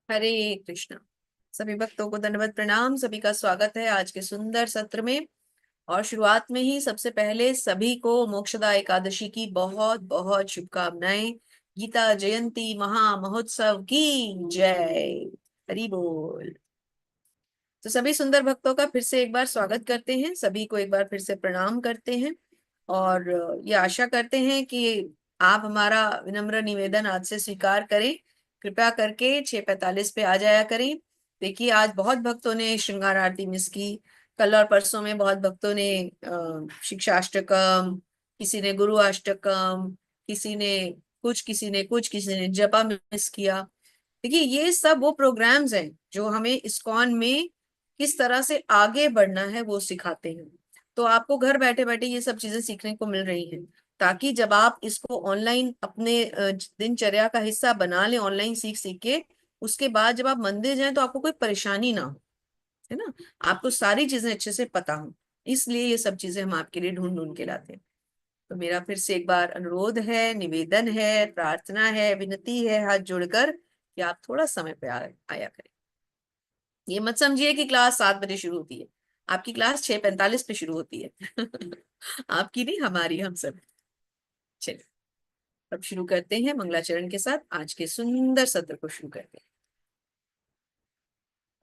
हरे कृष्णा। सभी भक्तों को दंडवत प्रणाम। सभी का स्वागत है आज के सुंदर सत्र में। और शुरुआत में ही सबसे पहले सभी को मोक्षदा एकादशी की बहुत बहुत शुभकामनाएं। गीता जयंती महा महोत्सव की जय। हरि बोल। तो सभी सुंदर भक्तों का फिर से एक बार स्वागत करते हैं, सभी को एक बार फिर से प्रणाम करते हैं। और ये आशा करते हैं कि आप हमारा विनम्र निवेदन आज से स्वीकार करें। कृपया करके 6:45 पे आ जाया करें। देखिए, आज बहुत भक्तों ने श्रृंगार आरती मिस की। कल और परसों में बहुत भक्तों ने शिक्षाष्टकम, किसी ने गुरु अष्टकम, किसी ने कुछ किसी ने जपा मिस किया। देखिए, ये सब वो प्रोग्राम्स हैं जो हमें इस्कॉन में किस तरह से आगे बढ़ना है वो सिखाते हैं। तो आपको घर बैठे बैठे ये सब चीजें सीखने को मिल रही हैं, ताकि जब आप इसको ऑनलाइन अपने दिनचर्या का हिस्सा बना लें, ऑनलाइन सीख सीख के, उसके बाद जब आप मंदिर जाएं तो आपको कोई परेशानी ना हो, है ना। आपको सारी चीजें अच्छे से पता हो। इसलिए ये सब चीजें हम आपके लिए ढूंढ ढूंढ के लाते हैं। तो मेरा फिर से एक बार अनुरोध है, निवेदन है, प्रार्थना है, विनती है हाथ जोड़कर कि आप थोड़ा समय पे आया करें। ये मत समझिए कि क्लास 7 बजे शुरू होती है। आपकी क्लास 6:45 पे शुरू होती है। आपकी नहीं, हमारी, हम सब। चलिए, अब शुरू करते हैं मंगलाचरण के साथ आज के सुंदर सत्र को शुरू करते हैं।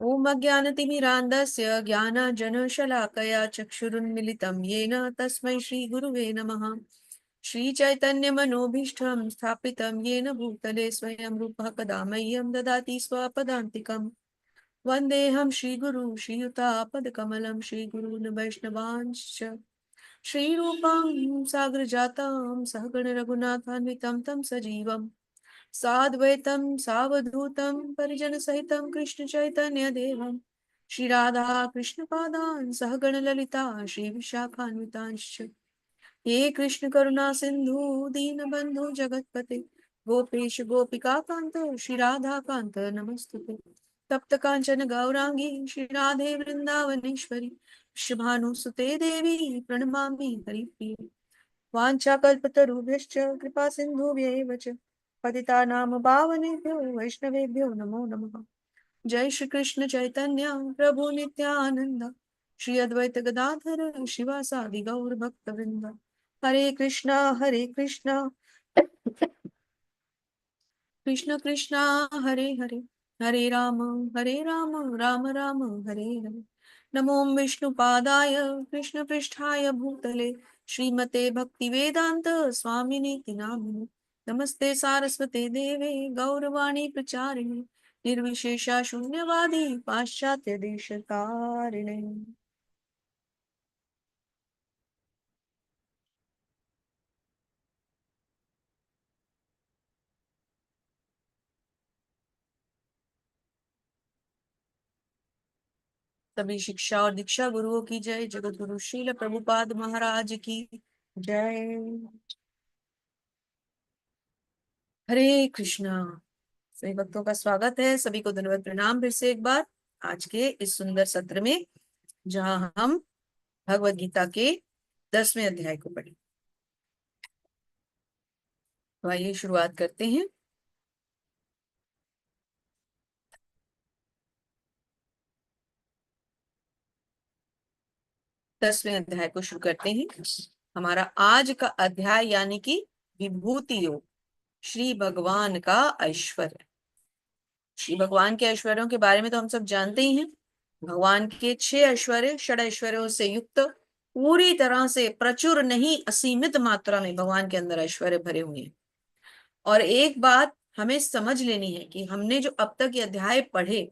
ओम अज्ञानतिमिरान्धस्य ज्ञानाञ्जनशलाकया चक्षुरुन्मिलितं येन तस्मै श्रीगुरुवे नमः। श्रीचैतन्यमनोभीष्टं स्थापितं येन भूतले स्वयं रूपः कदा मह्यं ददाति स्वपदान्तिकम्। वन्देऽहं श्रीगुरु श्रीयुतापदकमलं श्रीगुरून् वैष्णवांश्च श्रीरूपं सागरजातं सहगण रघुनाथान्वितं तं सजीवम् साद्वैतं सावधूतं परिजनसहितं कृष्ण चैतन्य देवं श्री राधा कृष्ण पादान् सहगण ललिता श्री विशाखान्वितांश्च। हे कृष्ण करुणा सिंधु दीनबंधु जगतपते गोपेश गोपिका कांत श्री राधा कांत नमस्तुते। तप्त कांचन गौरांगी श्री राधे वृंदावनेश्वरी शुभानुसुते देवी प्रणमामि हरिप्रिये। वाञ्छाकल्पतरुभ्यश्च कृपा सिन्धुभ्येव च पतितानां पावनेभ्यो वैष्णवेभ्यो नमो नमः। जय श्री कृष्ण चैतन्य प्रभु नित्यानंद श्री अद्वैत गदाधर शिवासादि गौर भक्त वृंद। हरे कृष्णा कृष्ण कृष्णा हरे हरे, हरे राम राम राम हरे हरे। नमो विष्णुपादाय कृष्ण पृष्ठाय भूतले श्रीमते भक्ति वेदांत स्वामिने नामिने। नमस्ते सारस्वते देवे गौरवाणी प्रचारिणे निर्विशेषा शून्यवादी पाश्चात्य देश तारिणे। सभी शिक्षा और दीक्षा गुरुओं की जय। जगत गुरु श्रील प्रभुपाद महाराज की जय। हरे कृष्णा। सभी भक्तों का स्वागत है, सभी को धन्यवाद प्रणाम फिर से एक बार आज के इस सुंदर सत्र में, जहां हम भगवत गीता के 10वें अध्याय को पढ़ें। तो आइए शुरुआत करते हैं। 10वें अध्याय को शुरू करते हैं। हमारा आज का अध्याय यानी कि विभूति योग, श्री भगवान का ऐश्वर्य। श्री भगवान के ऐश्वर्यों के बारे में तो हम सब जानते ही हैं। भगवान के 6 ऐश्वर्य, षड ऐश्वर्यों से युक्त, पूरी तरह से प्रचुर नहीं असीमित मात्रा में भगवान के अंदर ऐश्वर्य भरे हुए हैं। और एक बात हमें समझ लेनी है कि हमने जो अब तक ये अध्याय पढ़े,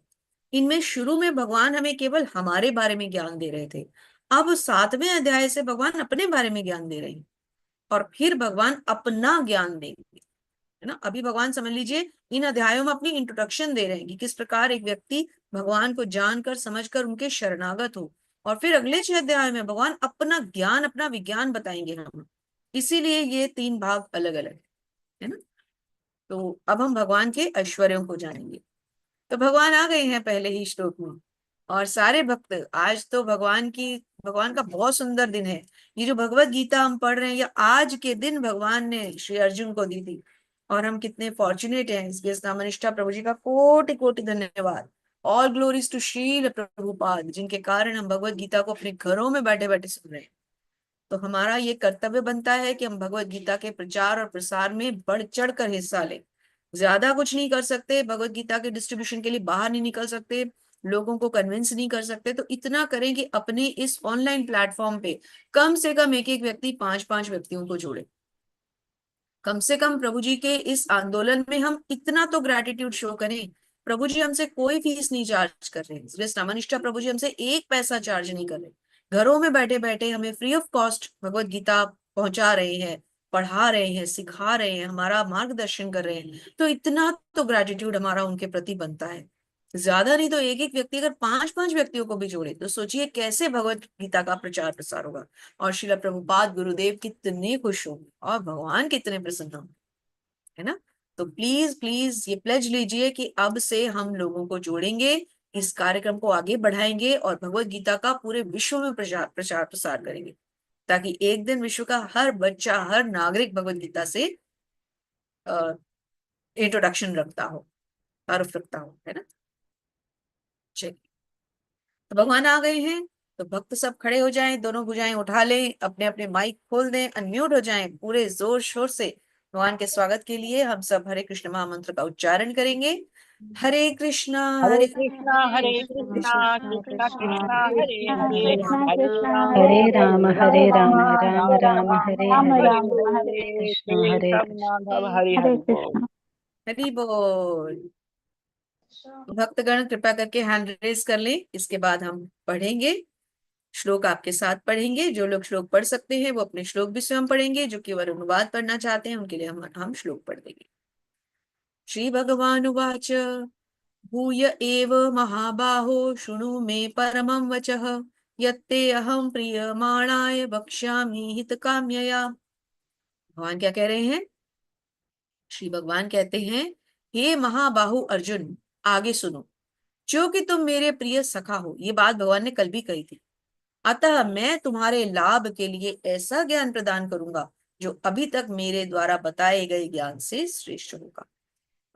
इनमें शुरू में भगवान हमें केवल हमारे बारे में ज्ञान दे रहे थे। अब 7वें अध्याय से भगवान अपने बारे में ज्ञान दे रहे हैं, और फिर भगवान अपना ज्ञान देंगे, है ना। अभी भगवान समझ लीजिए इन अध्यायों में अपनी इंट्रोडक्शन दे रहे हैं कि किस प्रकार एक व्यक्ति भगवान को जानकर समझकर उनके शरणागत हो। और फिर अगले 6 अध्याय में भगवान अपना ज्ञान, अपना विज्ञान बताएंगे हम। इसीलिए ये 3 भाग अलग अलग है ना। तो अब हम भगवान के ऐश्वर्यों को जानेंगे। तो भगवान आ गए हैं पहले ही श्लोक में। और सारे भक्त, आज तो भगवान का बहुत सुंदर दिन है। ये जो भगवत गीता हम पढ़ रहे हैं, ये आज के दिन भगवान ने श्री अर्जुन को दी थी। और हम कितने फॉर्चुनेट हैं। इसलिए नामनिष्ठा प्रभु जी का कोटि कोटि धन्यवाद। All glories to Srila Prabhupada, जिनके कारण हम भगवत गीता को अपने घरों में बैठे बैठे सुन रहे हैं। तो हमारा ये कर्तव्य बनता है कि हम भगवत गीता के प्रचार और प्रसार में बढ़ चढ़ कर हिस्सा लें। ज्यादा कुछ नहीं कर सकते, भगवत गीता के डिस्ट्रीब्यूशन के लिए बाहर नहीं निकल सकते, लोगों को कन्विंस नहीं कर सकते, तो इतना करें कि अपने इस ऑनलाइन प्लेटफॉर्म पे कम से कम एक एक व्यक्ति 5 5 व्यक्तियों को जोड़े। कम से कम प्रभु जी के इस आंदोलन में हम इतना तो ग्रेटिट्यूड शो करें। प्रभु जी हमसे कोई फीस नहीं चार्ज कर रहे हैं, रामानिष्ठा प्रभु जी हमसे एक पैसा चार्ज नहीं कर रहे। घरों में बैठे बैठे हमें free of cost Bhagavad Gita पहुंचा रहे हैं, पढ़ा रहे हैं, सिखा रहे हैं, हमारा मार्गदर्शन कर रहे हैं। तो इतना तो ग्रेटिट्यूड हमारा उनके प्रति बनता है। ज्यादा नहीं तो एक एक व्यक्ति अगर 5 5 व्यक्तियों को भी जोड़े तो सोचिए कैसे भगवत गीता का प्रचार प्रसार होगा। और श्रील प्रभुपाद गुरुदेव कितने खुश होंगे और भगवान कितने प्रसन्न होंगे, है ना। तो प्लीज प्लीज ये प्लेज लीजिए कि अब से हम लोगों को जोड़ेंगे, इस कार्यक्रम को आगे बढ़ाएंगे और भगवत गीता का पूरे विश्व में प्रचार प्रचार प्रसार करेंगे, ताकि एक दिन विश्व का हर बच्चा, हर नागरिक भगवत गीता से इंट्रोडक्शन रखता हो, तारुफ रखता हो, है ना। चलिए, तो भगवान आ गए हैं, तो भक्त सब खड़े हो जाएं, दोनों भुजाएं उठा लें, अपने अपने माइक खोल दें, अनम्यूट हो जाएं, पूरे जोर शोर से भगवान के स्वागत के लिए हम सब हरे कृष्ण महामंत्र का उच्चारण करेंगे। हरे कृष्णा हरे हरे कृष्णा हरे हरे कृष्णा कृष्णा कृष्णा कृष्णा कृष्णा कृष्णा हरे हरे हरे कृष्णा हरे कृष्णा राम हरे हरे हरे राम राम राम राम राम हरे हरे हरे हरे कृष्ण श्री हरे सब कृष्ण माधव हरि हरे हरि बोल। कृष्ण। हरि बोल। भक्तगण कृपा करके हैंड रेस कर लें, इसके बाद हम पढ़ेंगे। श्लोक आपके साथ पढ़ेंगे। जो लोग श्लोक पढ़ सकते हैं वो अपने श्लोक भी स्वयं पढ़ेंगे, जो केवल अनुवाद पढ़ना चाहते हैं उनके लिए हम श्लोक पढ़ देंगे। श्री भगवान उवाच भूय एव महाबाहो शृणु मे परमं वचः यत्ते अहं प्रीयमाणाय वक्ष्यामि हितकाम्यया। भगवान क्या कह रहे हैं? श्री भगवान कहते हैं, हे महाबाहु अर्जुन, आगे सुनो, जो कि तुम मेरे प्रिय सखा हो। ये बात भगवान ने कल भी कही थी। अतः मैं तुम्हारे लाभ के लिए ऐसा ज्ञान प्रदान करूंगा जो अभी तक मेरे द्वारा बताए गए ज्ञान से श्रेष्ठ होगा।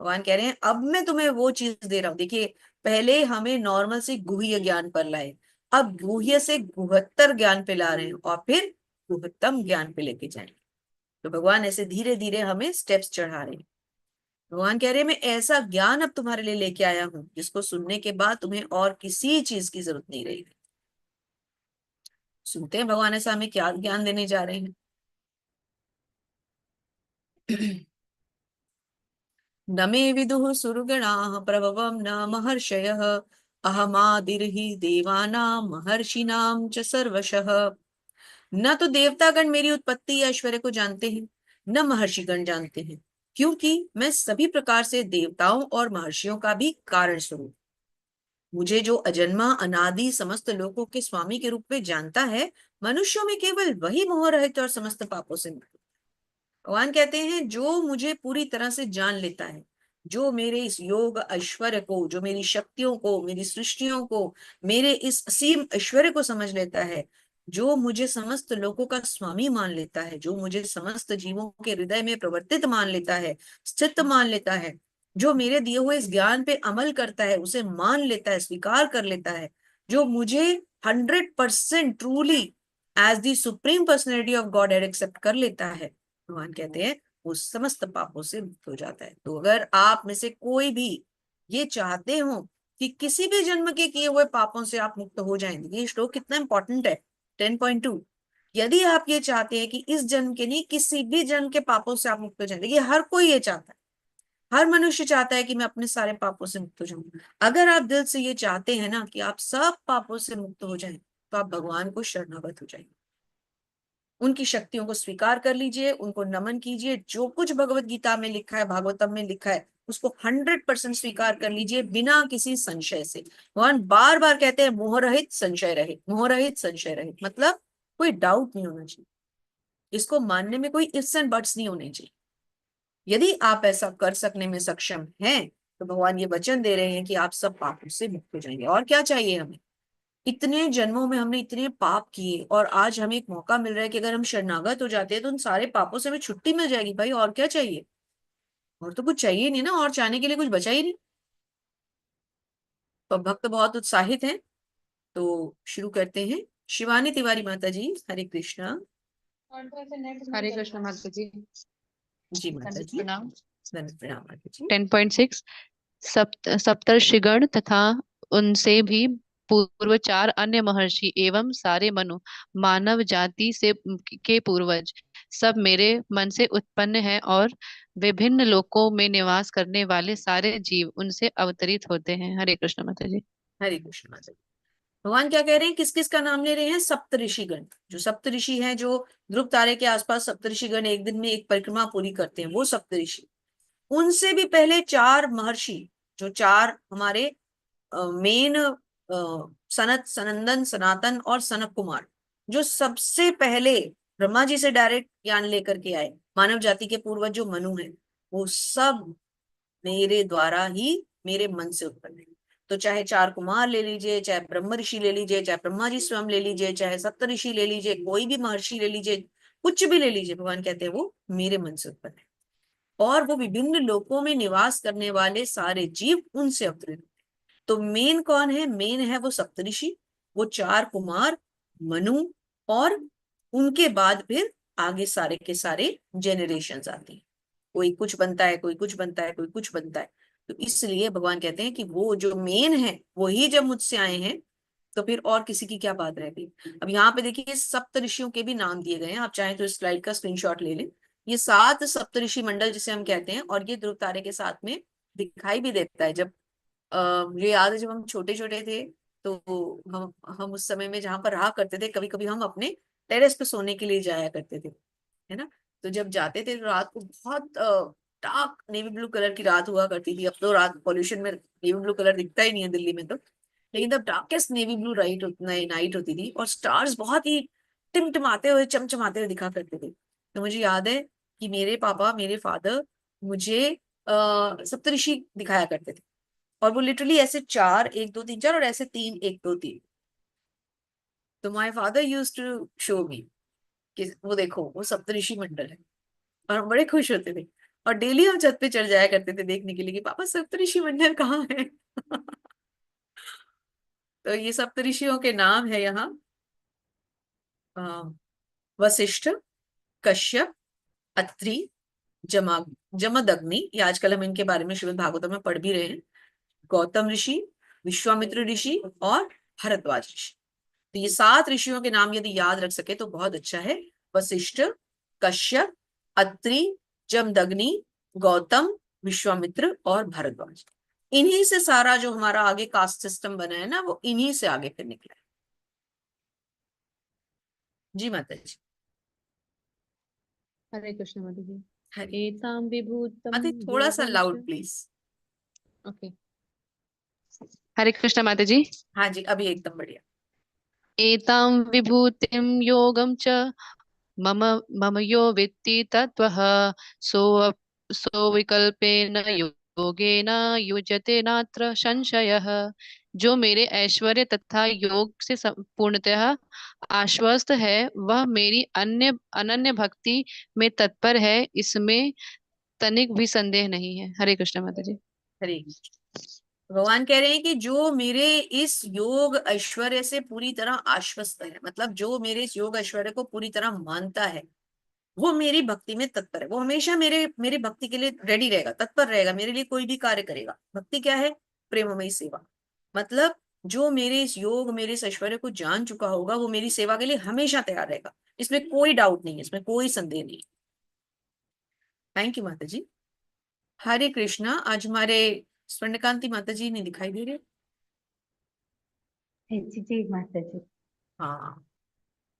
भगवान कह रहे हैं अब मैं तुम्हें वो चीज दे रहा हूं। देखिए, पहले हमें नॉर्मल से गुह्य ज्ञान पर लाए, अब गुह्य से गुहत्तर ज्ञान पे ला रहे हैं और फिर गुहत्तम ज्ञान पे लेके जाएंगे। तो भगवान ऐसे धीरे धीरे हमें स्टेप्स चढ़ा रहे हैं। भगवान कह रहे हैं मैं ऐसा ज्ञान अब तुम्हारे लिए लेके आया हूं जिसको सुनने के बाद तुम्हें और किसी चीज की जरूरत नहीं रहेगी। सुनते हैं भगवान ऐसा हमें क्या ज्ञान देने जा रहे हैं। न मे विदुः सुरगणाः प्रभवं न महर्षयः अहमादिर्हि देवानां महर्षिणां च सर्वशः। न तो देवतागण मेरी उत्पत्ति या ऐश्वर्य को जानते हैं, न महर्षिगण जानते हैं, क्योंकि मैं सभी प्रकार से देवताओं और महर्षियों का भी कारण स्वरूप। मुझे जो अजन्मा अनादि समस्त लोकों के स्वामी के रूप में जानता है, मनुष्यों में केवल वही मोह रहित और समस्त पापों से मुक्त। भगवान कहते हैं जो मुझे पूरी तरह से जान लेता है, जो मेरे इस योग ऐश्वर्य को, जो मेरी शक्तियों को, मेरी सृष्टियों को, मेरे इस असीम ऐश्वर्य को समझ लेता है, जो मुझे समस्त लोगों का स्वामी मान लेता है, जो मुझे समस्त जीवों के हृदय में प्रवर्तित मान लेता है, स्थित मान लेता है, जो मेरे दिए हुए इस ज्ञान पे अमल करता है, उसे मान लेता है, स्वीकार कर लेता है, जो मुझे 100% truly as the supreme personality of God accept कर लेता है, भगवान कहते हैं वो समस्त पापों से मुक्त हो जाता है। तो अगर आप में से कोई भी ये चाहते हो कि किसी भी जन्म के किए हुए पापों से आप मुक्त हो जाएं, ये श्लोक कितना इंपॉर्टेंट है, 10.2। यदि आप ये चाहते हैं कि इस जन्म के नहीं किसी भी जन्म के पापों से आप मुक्त हो जाएं, देखिए हर कोई ये चाहता है, हर मनुष्य चाहता है कि मैं अपने सारे पापों से मुक्त हो जाऊं। अगर आप दिल से ये चाहते हैं ना कि आप सब पापों से मुक्त हो जाएं, तो आप भगवान को शरणागत हो जाएंगे, उनकी शक्तियों को स्वीकार कर लीजिए, उनको नमन कीजिए। जो कुछ भगवत गीता में लिखा है, भागवतम में लिखा है, उसको 100% स्वीकार कर लीजिए बिना किसी संशय से। भगवान बार बार कहते हैं मोह रहित संशय रहित, मोह रहित संशय रहित, मतलब कोई डाउट नहीं होना चाहिए, इसको मानने में कोई इफ्स एंड बट्स नहीं होने चाहिए। यदि आप ऐसा कर सकने में सक्षम हैं, तो भगवान ये वचन दे रहे हैं कि आप सब पापों से मुक्त हो जाएंगे। और क्या चाहिए हमें? इतने जन्मों में हमने इतने पाप किए और आज हमें एक मौका मिल रहा है कि अगर हम शरणागत हो जाते हैं तो उन सारे पापों से हमें छुट्टी मिल जाएगी। भाई और क्या चाहिए? और तो कुछ चाहिए नहीं ना, और चाहने के लिए कुछ बचा ही नहीं। तो भक्त बहुत उत्साहित हैं, तो शुरू करते हैं। शिवानी तिवारी माता जी, हरे कृष्णा। हरे कृष्ण माता जी। जी माता जी, प्रणाम। धन्य प्रणाम माता जी। 10.6। सप्तर्षिगण तथा उनसे भी पूर्व चार अन्य महर्षि एवं सारे मनु, मानव जाति से के पूर्वज, सब मेरे मन से उत्पन्न है, और विभिन्न लोकों में निवास करने वाले सारे जीव उनसे अवतरित होते हैं। हरे कृष्ण माता जी। हरे कृष्ण माता जी। भगवान क्या कह रहे हैं, किस किस का नाम ले रहे हैं? सप्तऋषिगण। जो सप्तऋषि हैं, जो ध्रुव तारे के आसपास सप्तऋषिगण एक दिन में एक परिक्रमा पूरी करते हैं, वो सप्तऋषि। उनसे भी पहले चार महर्षि, जो चार हमारे मेन सनत, सनंदन, सनातन और सनत कुमार, जो सबसे पहले ब्रह्मा जी से डायरेक्ट ज्ञान लेकर के आए, मानव जाति के पूर्वज जो मनु हैं, वो सब मेरे द्वारा ही, मेरे मन से उत्पन्न है। तो चाहे चार कुमार ले लीजिए, चाहे ब्रह्म ऋषि ले लीजिए, चाहे ब्रह्मा जी स्वयं ले लीजिए, चाहे सप्त ऋषि ले लीजिए, कोई भी महर्षि ले लीजिए, कुछ भी ले लीजिए, भगवान कहते हैं वो मेरे मन से उत्पन्न है। और वो विभिन्न लोकों में निवास करने वाले सारे जीव उनसे अवतरित। तो मेन कौन है? मेन है वो सप्तऋषि, वो चार कुमार, मनु, और उनके बाद फिर आगे सारे के सारे जेनरेशंस आती हैं। कोई कुछ बनता है, कोई कुछ बनता है, कोई कुछ बनता है। तो इसलिए भगवान कहते हैं कि वो जो मेन है वही जब मुझसे आए हैं, तो फिर और किसी की क्या बात रह गई। अब यहाँ पे देखिए, सप्त ऋषियों के भी नाम दिए गए हैं, आप चाहें तो इस स्लाइड का स्क्रीनशॉट ले लें। ये सात सप्तऋषि मंडल जिसे हम कहते हैं, और ये ध्रुव तारे के साथ में दिखाई भी देता है। जब मुझे याद है, जब हम छोटे छोटे थे, तो हम उस समय में जहां पर रहा करते थे, कभी कभी हम अपने टेरेस पे सोने के लिए जाया करते थे, है ना। तो जब जाते थे तो रात को बहुत डार्क नेवी ब्लू कलर की रात हुआ करती थी। अब तो रात पॉल्यूशन में नेवी ब्लू कलर दिखता ही नहीं है दिल्ली में तो, लेकिन तब डार्केस्ट नेवी ब्लू नाइट होती थी, और स्टार्स बहुत ही टिमटिमाते हुए, चमचमाते हुए दिखा करते थे। तो मुझे याद है कि मेरे पापा, मेरे फादर मुझे सप्तऋषि दिखाया करते थे। और वो लिटरली ऐसे चार, एक दो तीन चार, और ऐसे तीन, एक दो तीन। तो my father used to show me कि वो देखो, वो सप्तऋषि मंडल है। और हम बड़े खुश होते थे, और डेली हम छत पे चढ़ जाया करते थे देखने के लिए कि पापा सप्तऋषि मंडल कहाँ है। तो ये सप्तऋषियों के नाम है यहाँ, अ, वशिष्ठ, कश्यप, अत्रि, जमा जमदग्नि, ये आजकल हम इनके बारे में श्रीमद् भागवतम में पढ़ भी रहे हैं। गौतम ऋषि, विश्वामित्र ऋषि, और भरद्वाज ऋषि। तो ये सात ऋषियों के नाम यदि याद रख सके तो बहुत अच्छा है। वशिष्ठ, कश्यप, अत्रि, जमदग्नि, गौतम, विश्वामित्र और भरद्वाज। इन्हीं से सारा जो हमारा आगे कास्ट सिस्टम बना है ना, वो इन्हीं से आगे फिर निकला है। जी माता जी। हरे कृष्ण माता जी। हरे एताम विभूतम माता जी, थोड़ा सा योगम च। Loud please. ओके। हरे कृष्ण माता जी। हाँ जी, अभी एकदम बढ़िया। एताम विभूतिम योगम च, मम मम यो वेत्ति तत्त्वः, सो सो विकल्पेन योगेन युज्यते नात्र संशयः। जो मेरे ऐश्वर्य तथा योग से पूर्णतः आश्वस्त है, वह मेरी अन्य अनन्य भक्ति में तत्पर है, इसमें तनिक भी संदेह नहीं है। हरे कृष्ण माता जी। हरे भगवान कह रहे हैं कि जो मेरे इस योग ऐश्वर्य से पूरी तरह आश्वस्त है, मतलब जो मेरे इस योग ऐश्वर्य को पूरी तरह मानता है, वो मेरी भक्ति में तत्पर है। वो हमेशा मेरे मेरी भक्ति के लिए रेडी रहेगा, तत्पर रहेगा, मेरे लिए कोई भी कार्य करेगा। भक्ति क्या है? प्रेममयी सेवा। मतलब जो मेरे इस योग, मेरे इस ऐश्वर्य को जान चुका होगा, वो मेरी सेवा के लिए हमेशा तैयार रहेगा। इसमें कोई डाउट नहीं है, इसमें कोई संदेह नहीं। थैंक यू माता जी। हरे कृष्णा। आज हमारे स्वर्णकांति माता जी नहीं दिखाई दे रहे। जी जी माता जी। हाँ,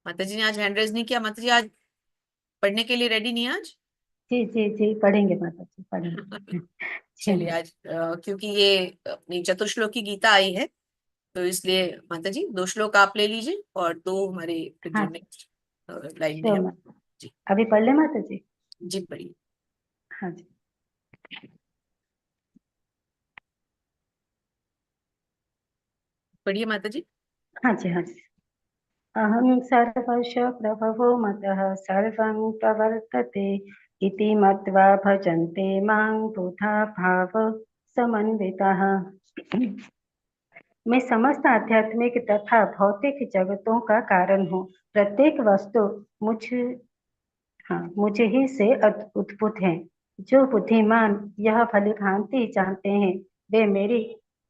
माता जी ने आज हैंड रेज नहीं किया। माता जी आज पढ़ने के लिए रेडी नहीं है आज? जी जी जी पढ़ेंगे माता जी, पढ़ेंगे। जी चलिए आज क्योंकि ये अपनी चतुश्लोकी गीता आई है, तो इसलिए माता जी दो श्लोक आप ले लीजिए, और दो हमारे फिर हाँ जो नेक्स्ट लाइन में है श्योर वो। माता। जी। अभी पढ़ ले माता जी। जी पढ़िए। हाँ जी। पढ़िए माता जी। हाँ जी। हाँ जी। अहं सर्वस्य प्रभवो मतः सर्वं प्रवर्तते इति मत्वा भजन्ते मां बुधा भाव समन्विताः। मैं समस्त आध्यात्मिक तथा भौतिक जगतों का कारण हूँ। प्रत्येक वस्तु मुझे ही से उद्भूत है। जो बुद्धिमान यह भलीभांति जानते हैं वे मेरी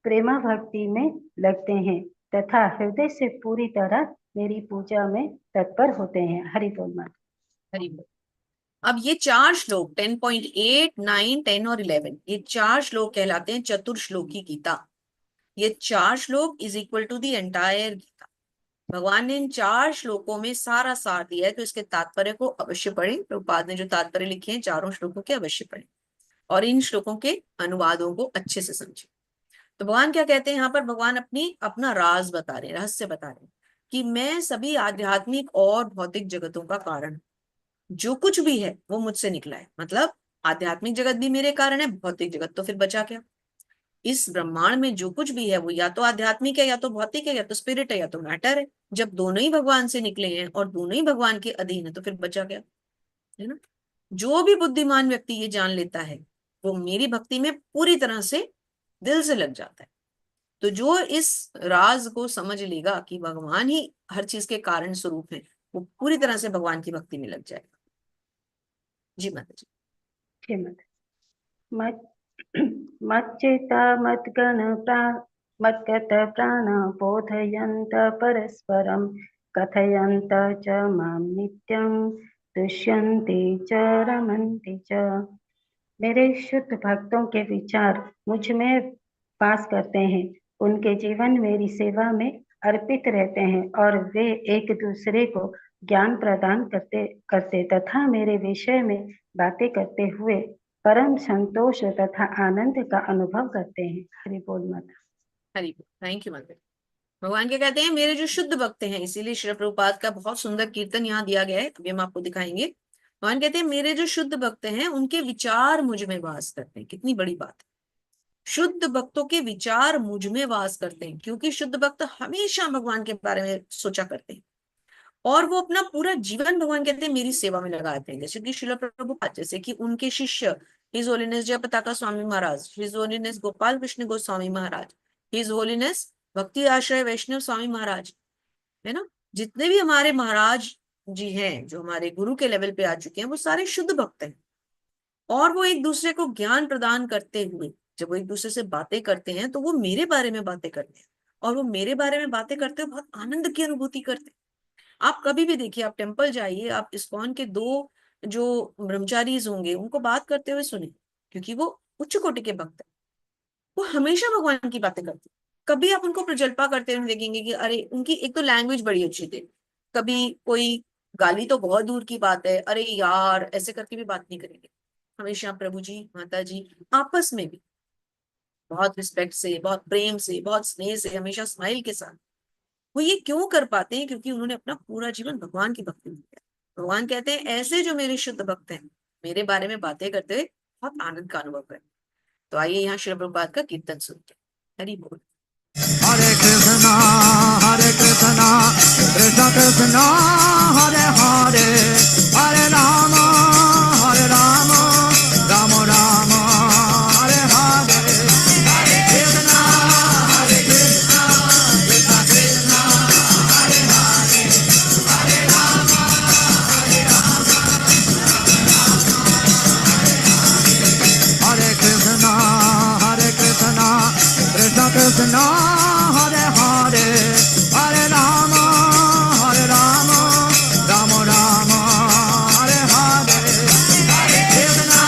प्रेमा भक्ति में लगते हैं तथा हृदय से पूरी तरह मेरी पूजा में तत्पर होते हैं। हरि बोल माता। हरि बोल। अब ये 4 श्लोक 10.8, 9, 10 और 11 ये 4 श्लोक कहलाते हैं चतुर्श्लोकी गीता। ये 4 श्लोक is equal to the entire Gita. भगवान ने इन 4 श्लोकों में सारा सार दिया है, तो इसके तात्पर्य को अवश्य पढ़ें। प्रभुपाद ने जो तात्पर्य लिखे हैं चारों श्लोकों के अवश्य पढ़ें और इन श्लोकों के अनुवादों को अच्छे से समझें। तो भगवान क्या कहते हैं यहाँ पर? भगवान अपना राज बता रहे हैं, रहस्य बता रहे हैं कि मैं सभी आध्यात्मिक और भौतिक जगतों का कारण हूं। जो कुछ भी है वो मुझसे निकला है। मतलब आध्यात्मिक जगत भी मेरे कारण है, भौतिक जगत तो फिर बचा क्या? इस ब्रह्मांड में जो कुछ भी है वो या तो आध्यात्मिक है, या तो भौतिक है, या तो स्पिरिट है, या तो मैटर है। जब दोनों ही भगवान से निकले हैं और दोनों ही भगवान के अधीन है तो फिर बचा क्या? है ना? जो भी बुद्धिमान व्यक्ति ये जान लेता है वो मेरी भक्ति में पूरी तरह से दिल से लग जाता है। तो जो इस राज को समझ लेगा कि भगवान ही हर चीज के कारण स्वरूप है, वो पूरी तरह से भगवान की भक्ति में लग जाएगा। जी माता जी। जय माता। मच्चिता मद्गत प्राण बोधयन्त परस्परं कथयन्त च मां नित्यं तुष्यन्ति च रमन्ति च। मेरे शुद्ध भक्तों के विचार मुझ में वास करते हैं। उनके जीवन मेरी सेवा में अर्पित रहते हैं और वे एक दूसरे को ज्ञान प्रदान करते तथा मेरे विषय में बातें करते हुए परम संतोष तथा आनंद का अनुभव करते हैं। हरि बोल माता। हरि बोल। थैंक यू माता। भगवान क्या कहते हैं? मेरे जो शुद्ध भक्त हैं, इसीलिए श्री प्रभुपाद का बहुत सुंदर कीर्तन यहाँ दिया गया है, अभी हम आपको दिखाएंगे। भगवान कहते हैं मेरे जो शुद्ध भक्त हैं उनके विचार मुझ में वास करते हैं। कितनी बड़ी बात है! शुद्ध भक्तों के विचार मुझ में वास करते हैं, क्योंकि शुद्ध भक्त हमेशा भगवान के बारे में सोचा करते हैं और वो अपना पूरा जीवन भगवान कहते हैं मेरी सेवा में लगाते हैं। जैसे कि श्रील प्रभुपाद, जैसे कि उनके शिष्य हिज होलीनेस जय पताका स्वामी महाराज, हिज होलीनेस गोपाल कृष्ण गोस्वामी महाराज, हिज होलीनेस भक्ति आश्रय वैष्णव स्वामी महाराज, है ना? जितने भी हमारे महाराज जी हैं जो हमारे गुरु के लेवल पे आ चुके हैं वो सारे शुद्ध भक्त हैं और वो एक दूसरे को ज्ञान प्रदान करते हुए जब वो एक दूसरे से बातें करते हैं तो वो मेरे बारे में बातें करते हैं और वो मेरे बारे में बातें करते हुए बहुत आनंद की अनुभूति करते हैं। आप कभी भी देखिए, आप टेम्पल जाइए, आप इस्कॉन के 2 जो ब्रह्मचारीज होंगे उनको बात करते हुए सुने, क्योंकि वो उच्च कोटि के भक्त हैं। वो हमेशा भगवान की बातें करते हैं। कभी आप उनको प्रजल्पा करते हुए देखेंगे कि अरे, उनकी एक तो लैंग्वेज बड़ी अच्छी थी, कभी कोई गाली तो बहुत दूर की बात है, अरे यार ऐसे करके भी बात नहीं करेंगे। हमेशा प्रभु जी माता जी आपस में भी बहुत रिस्पेक्ट से, बहुत प्रेम से, बहुत स्नेह से, हमेशा स्माइल के साथ। वो ये क्यों कर पाते हैं? क्योंकि उन्होंने अपना पूरा जीवन भगवान की भक्ति में दिया। भगवान कहते हैं ऐसे जो मेरे शुद्ध भक्त हैं मेरे बारे में बातें करते हुए बहुत आनंद का अनुभव करें। तो आइए यहाँ श्री प्रभुपाद का कीर्तन सुनते हैं। हरि बोल। हरे कृष्णा कृष्ण कृष्ण हरे हरे, हरे राम राम राम हरे हरे, हरे कृष्णा कृष्ण कृष्ण हरे हरे, हरे राम हरे कृष्णा कृष्ण कृष्ण हरे हरे, हरे राम राम राम हरे हरे, हरे कृष्णा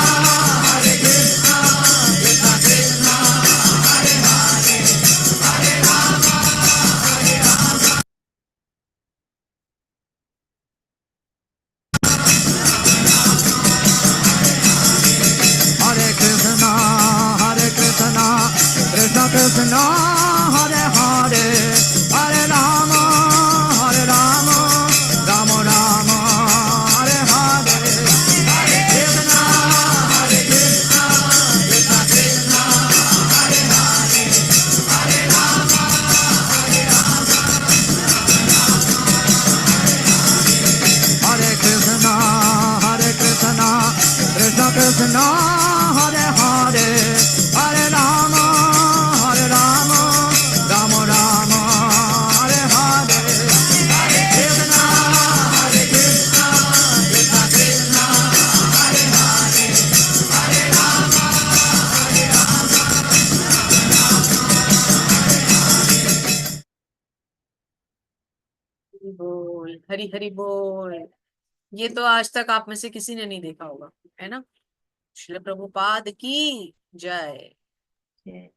कृष्ण कृष्ण हरे हरे, हरे राम हरे कृष्णा कृष्ण कृष्ण हरे बोल, हरि हरि बोल। ये तो आज तक आप में से किसी ने नहीं देखा होगा, है ना। श्रील प्रभुपाद की जय। जय।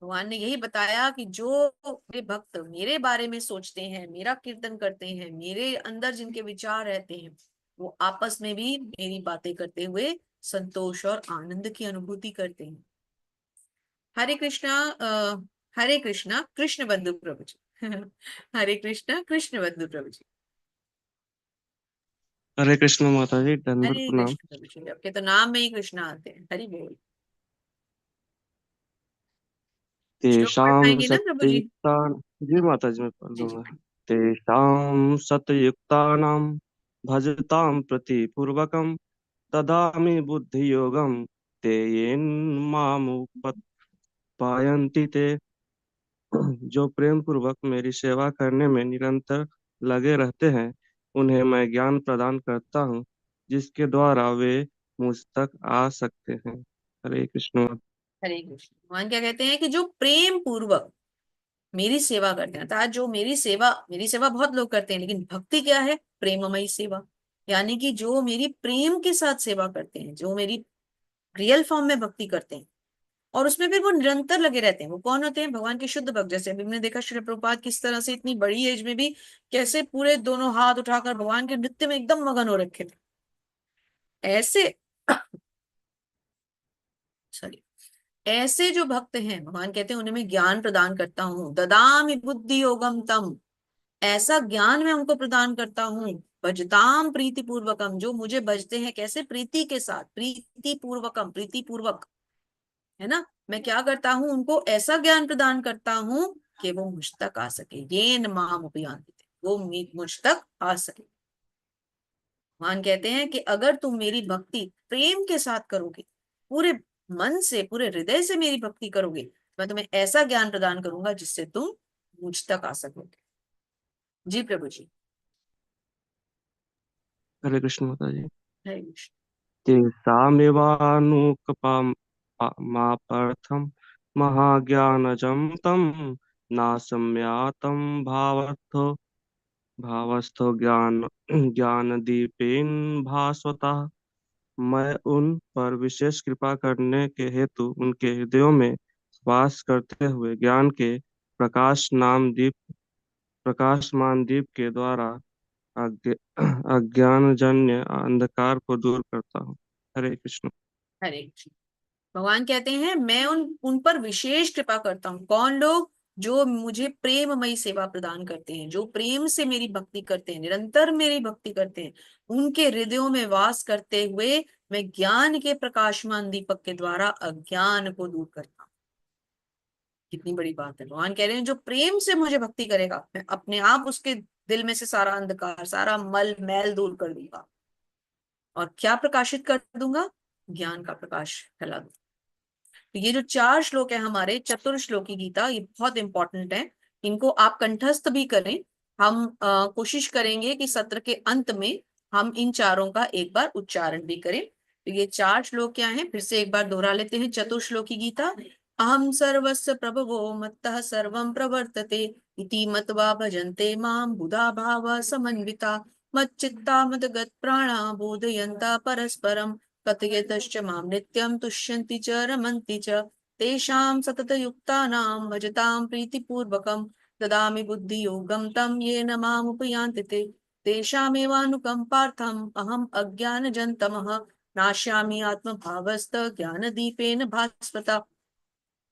भगवान ने यही बताया कि जो मेरे भक्त मेरे बारे में सोचते हैं, मेरा कीर्तन करते हैं, मेरे अंदर जिनके विचार रहते हैं, वो आपस में भी मेरी बातें करते हुए संतोष और आनंद की अनुभूति करते हैं। हरे कृष्णा। हरे कृष्णा कृष्ण बंधु प्रभु जी। हरे कृष्णा कृष्ण बंधु प्रभु जी। हरे कृष्ण माता जी, दंडवत हरे प्रणाम। कृष्ण प्रभु जी, आपके तो नाम में ही कृष्ण आते हैं। हरि बोल। श्लोक पढ़ तेषां पाएंगे ना प्रभु जी? सत्ययुक्ता जी हाँ, माता जी, मैं पढ़ जी जी। लूंगा। तेषां सतयुक्तानां भजतां प्रति पूर्वकं ददामि बुद्धियोगं ते येन मामुपायन्ति ते। जो प्रेम पूर्वक मेरी सेवा करने में निरंतर लगे रहते हैं, उन्हें मैं ज्ञान प्रदान करता हूँ, जिसके द्वारा वे मुझ तक आ सकते हैं। हरे कृष्ण। हरे कृष्ण। भगवान क्या कहते हैं कि जो प्रेम पूर्वक मेरी सेवा करते हैं, अर्थात जो मेरी सेवा बहुत लोग करते हैं, लेकिन भक्ति क्या है? प्रेममयी सेवा। यानी कि जो मेरी प्रेम के साथ सेवा करते हैं, जो मेरी रियल फॉर्म में भक्ति करते हैं, और उसमें फिर वो निरंतर लगे रहते हैं, वो कौन होते हैं? भगवान के शुद्ध भक्त। जैसे अभी हमने देखा श्री प्रभुपाद किस तरह से इतनी बड़ी एज में भी कैसे पूरे दोनों हाथ उठाकर भगवान के नृत्य में एकदम मगन हो रखे थे। ऐसे सॉरी, ऐसे जो भक्त हैं, भगवान कहते हैं उन्हें मैं ज्ञान प्रदान करता हूँ। ददामि बुद्धि योगम तम, ऐसा ज्ञान मैं उनको प्रदान करता हूँ। भजताम प्रीति पूर्वकम, जो मुझे भजते हैं कैसे? प्रीति के साथ, प्रीति पूर्वकम, प्रीति पूर्वक, है ना। मैं क्या करता हूँ? उनको ऐसा ज्ञान प्रदान करता हूँ कि वो मुझ तक आ सके। ये न माम उपयांति, वो मुझ तक आ सके। भगवान कहते हैं कि अगर तुम मेरी भक्ति प्रेम के साथ करोगे, पूरे मन से, पूरे हृदय से मेरी भक्ति करोगे, मैं तुम्हें ऐसा ज्ञान प्रदान करूंगा जिससे तुम मुझ तक आ सकोगे। जी प्रभु जी। हरे कृष्ण माता जी। हरे कृष्ण। तेषामेवानुकपामापर्थं महाज्ञानजं तं नासम्यातं भावस्थो ज्ञानदीपेन भास्वता। मैं उन पर विशेष कृपा करने के हेतु उनके हृदयों में वास करते हुए ज्ञान के प्रकाशमान दीप के द्वारा अज्ञानजन्य अंधकार को दूर करता हूँ। हरे कृष्ण। हरे कृष्ण। भगवान कहते हैं मैं उन उन पर विशेष कृपा करता हूँ। कौन लोग? जो मुझे प्रेममयी सेवा प्रदान करते हैं, जो प्रेम से मेरी भक्ति करते हैं, निरंतर मेरी भक्ति करते हैं, उनके हृदयों में वास करते हुए मैं ज्ञान के प्रकाशमान दीपक के द्वारा अज्ञान को दूर करता हूँ। कितनी बड़ी बात है। भगवान कह रहे हैं जो प्रेम से मुझे भक्ति करेगा, मैं अपने आप उसके दिल में से सारा अंधकार, सारा मल मैल दूर कर दूंगा। और क्या प्रकाशित कर दूंगा? ज्ञान का प्रकाश फैला दूंगा। तो ये जो 4 श्लोक है हमारे चतुर्श्लोकी गीता, ये बहुत इंपॉर्टेंट है। इनको आप कंठस्थ भी करें। हम कोशिश करेंगे कि सत्र के अंत में हम इन चारों का एक बार उच्चारण भी करें। तो ये 4 श्लोक क्या हैं, फिर से एक बार दोहरा लेते हैं। चतुर्श्लोकी गीता। अहम सर्वस्य प्रभवो मत्तः सर्वं प्रवर्तते इति मत्वा भजन्ते मां बुधा भाव समन्विता मच्चित्ता मदगत प्राणा बोधयन्ता परस्परं कथयतश्च मां नित्यं तुष्यन्ति च रमन्ति च तेषां सततयुक्तानां भजतां प्रीतिपूर्वकं ददामि बुद्धियोगं तं येन मामुपयान्ति ते तेषामेवानुकम्पार्थम् अहम् अज्ञानजन्तमः नाश्यामि आत्मभावस्त ज्ञानदीपेन भास्वता।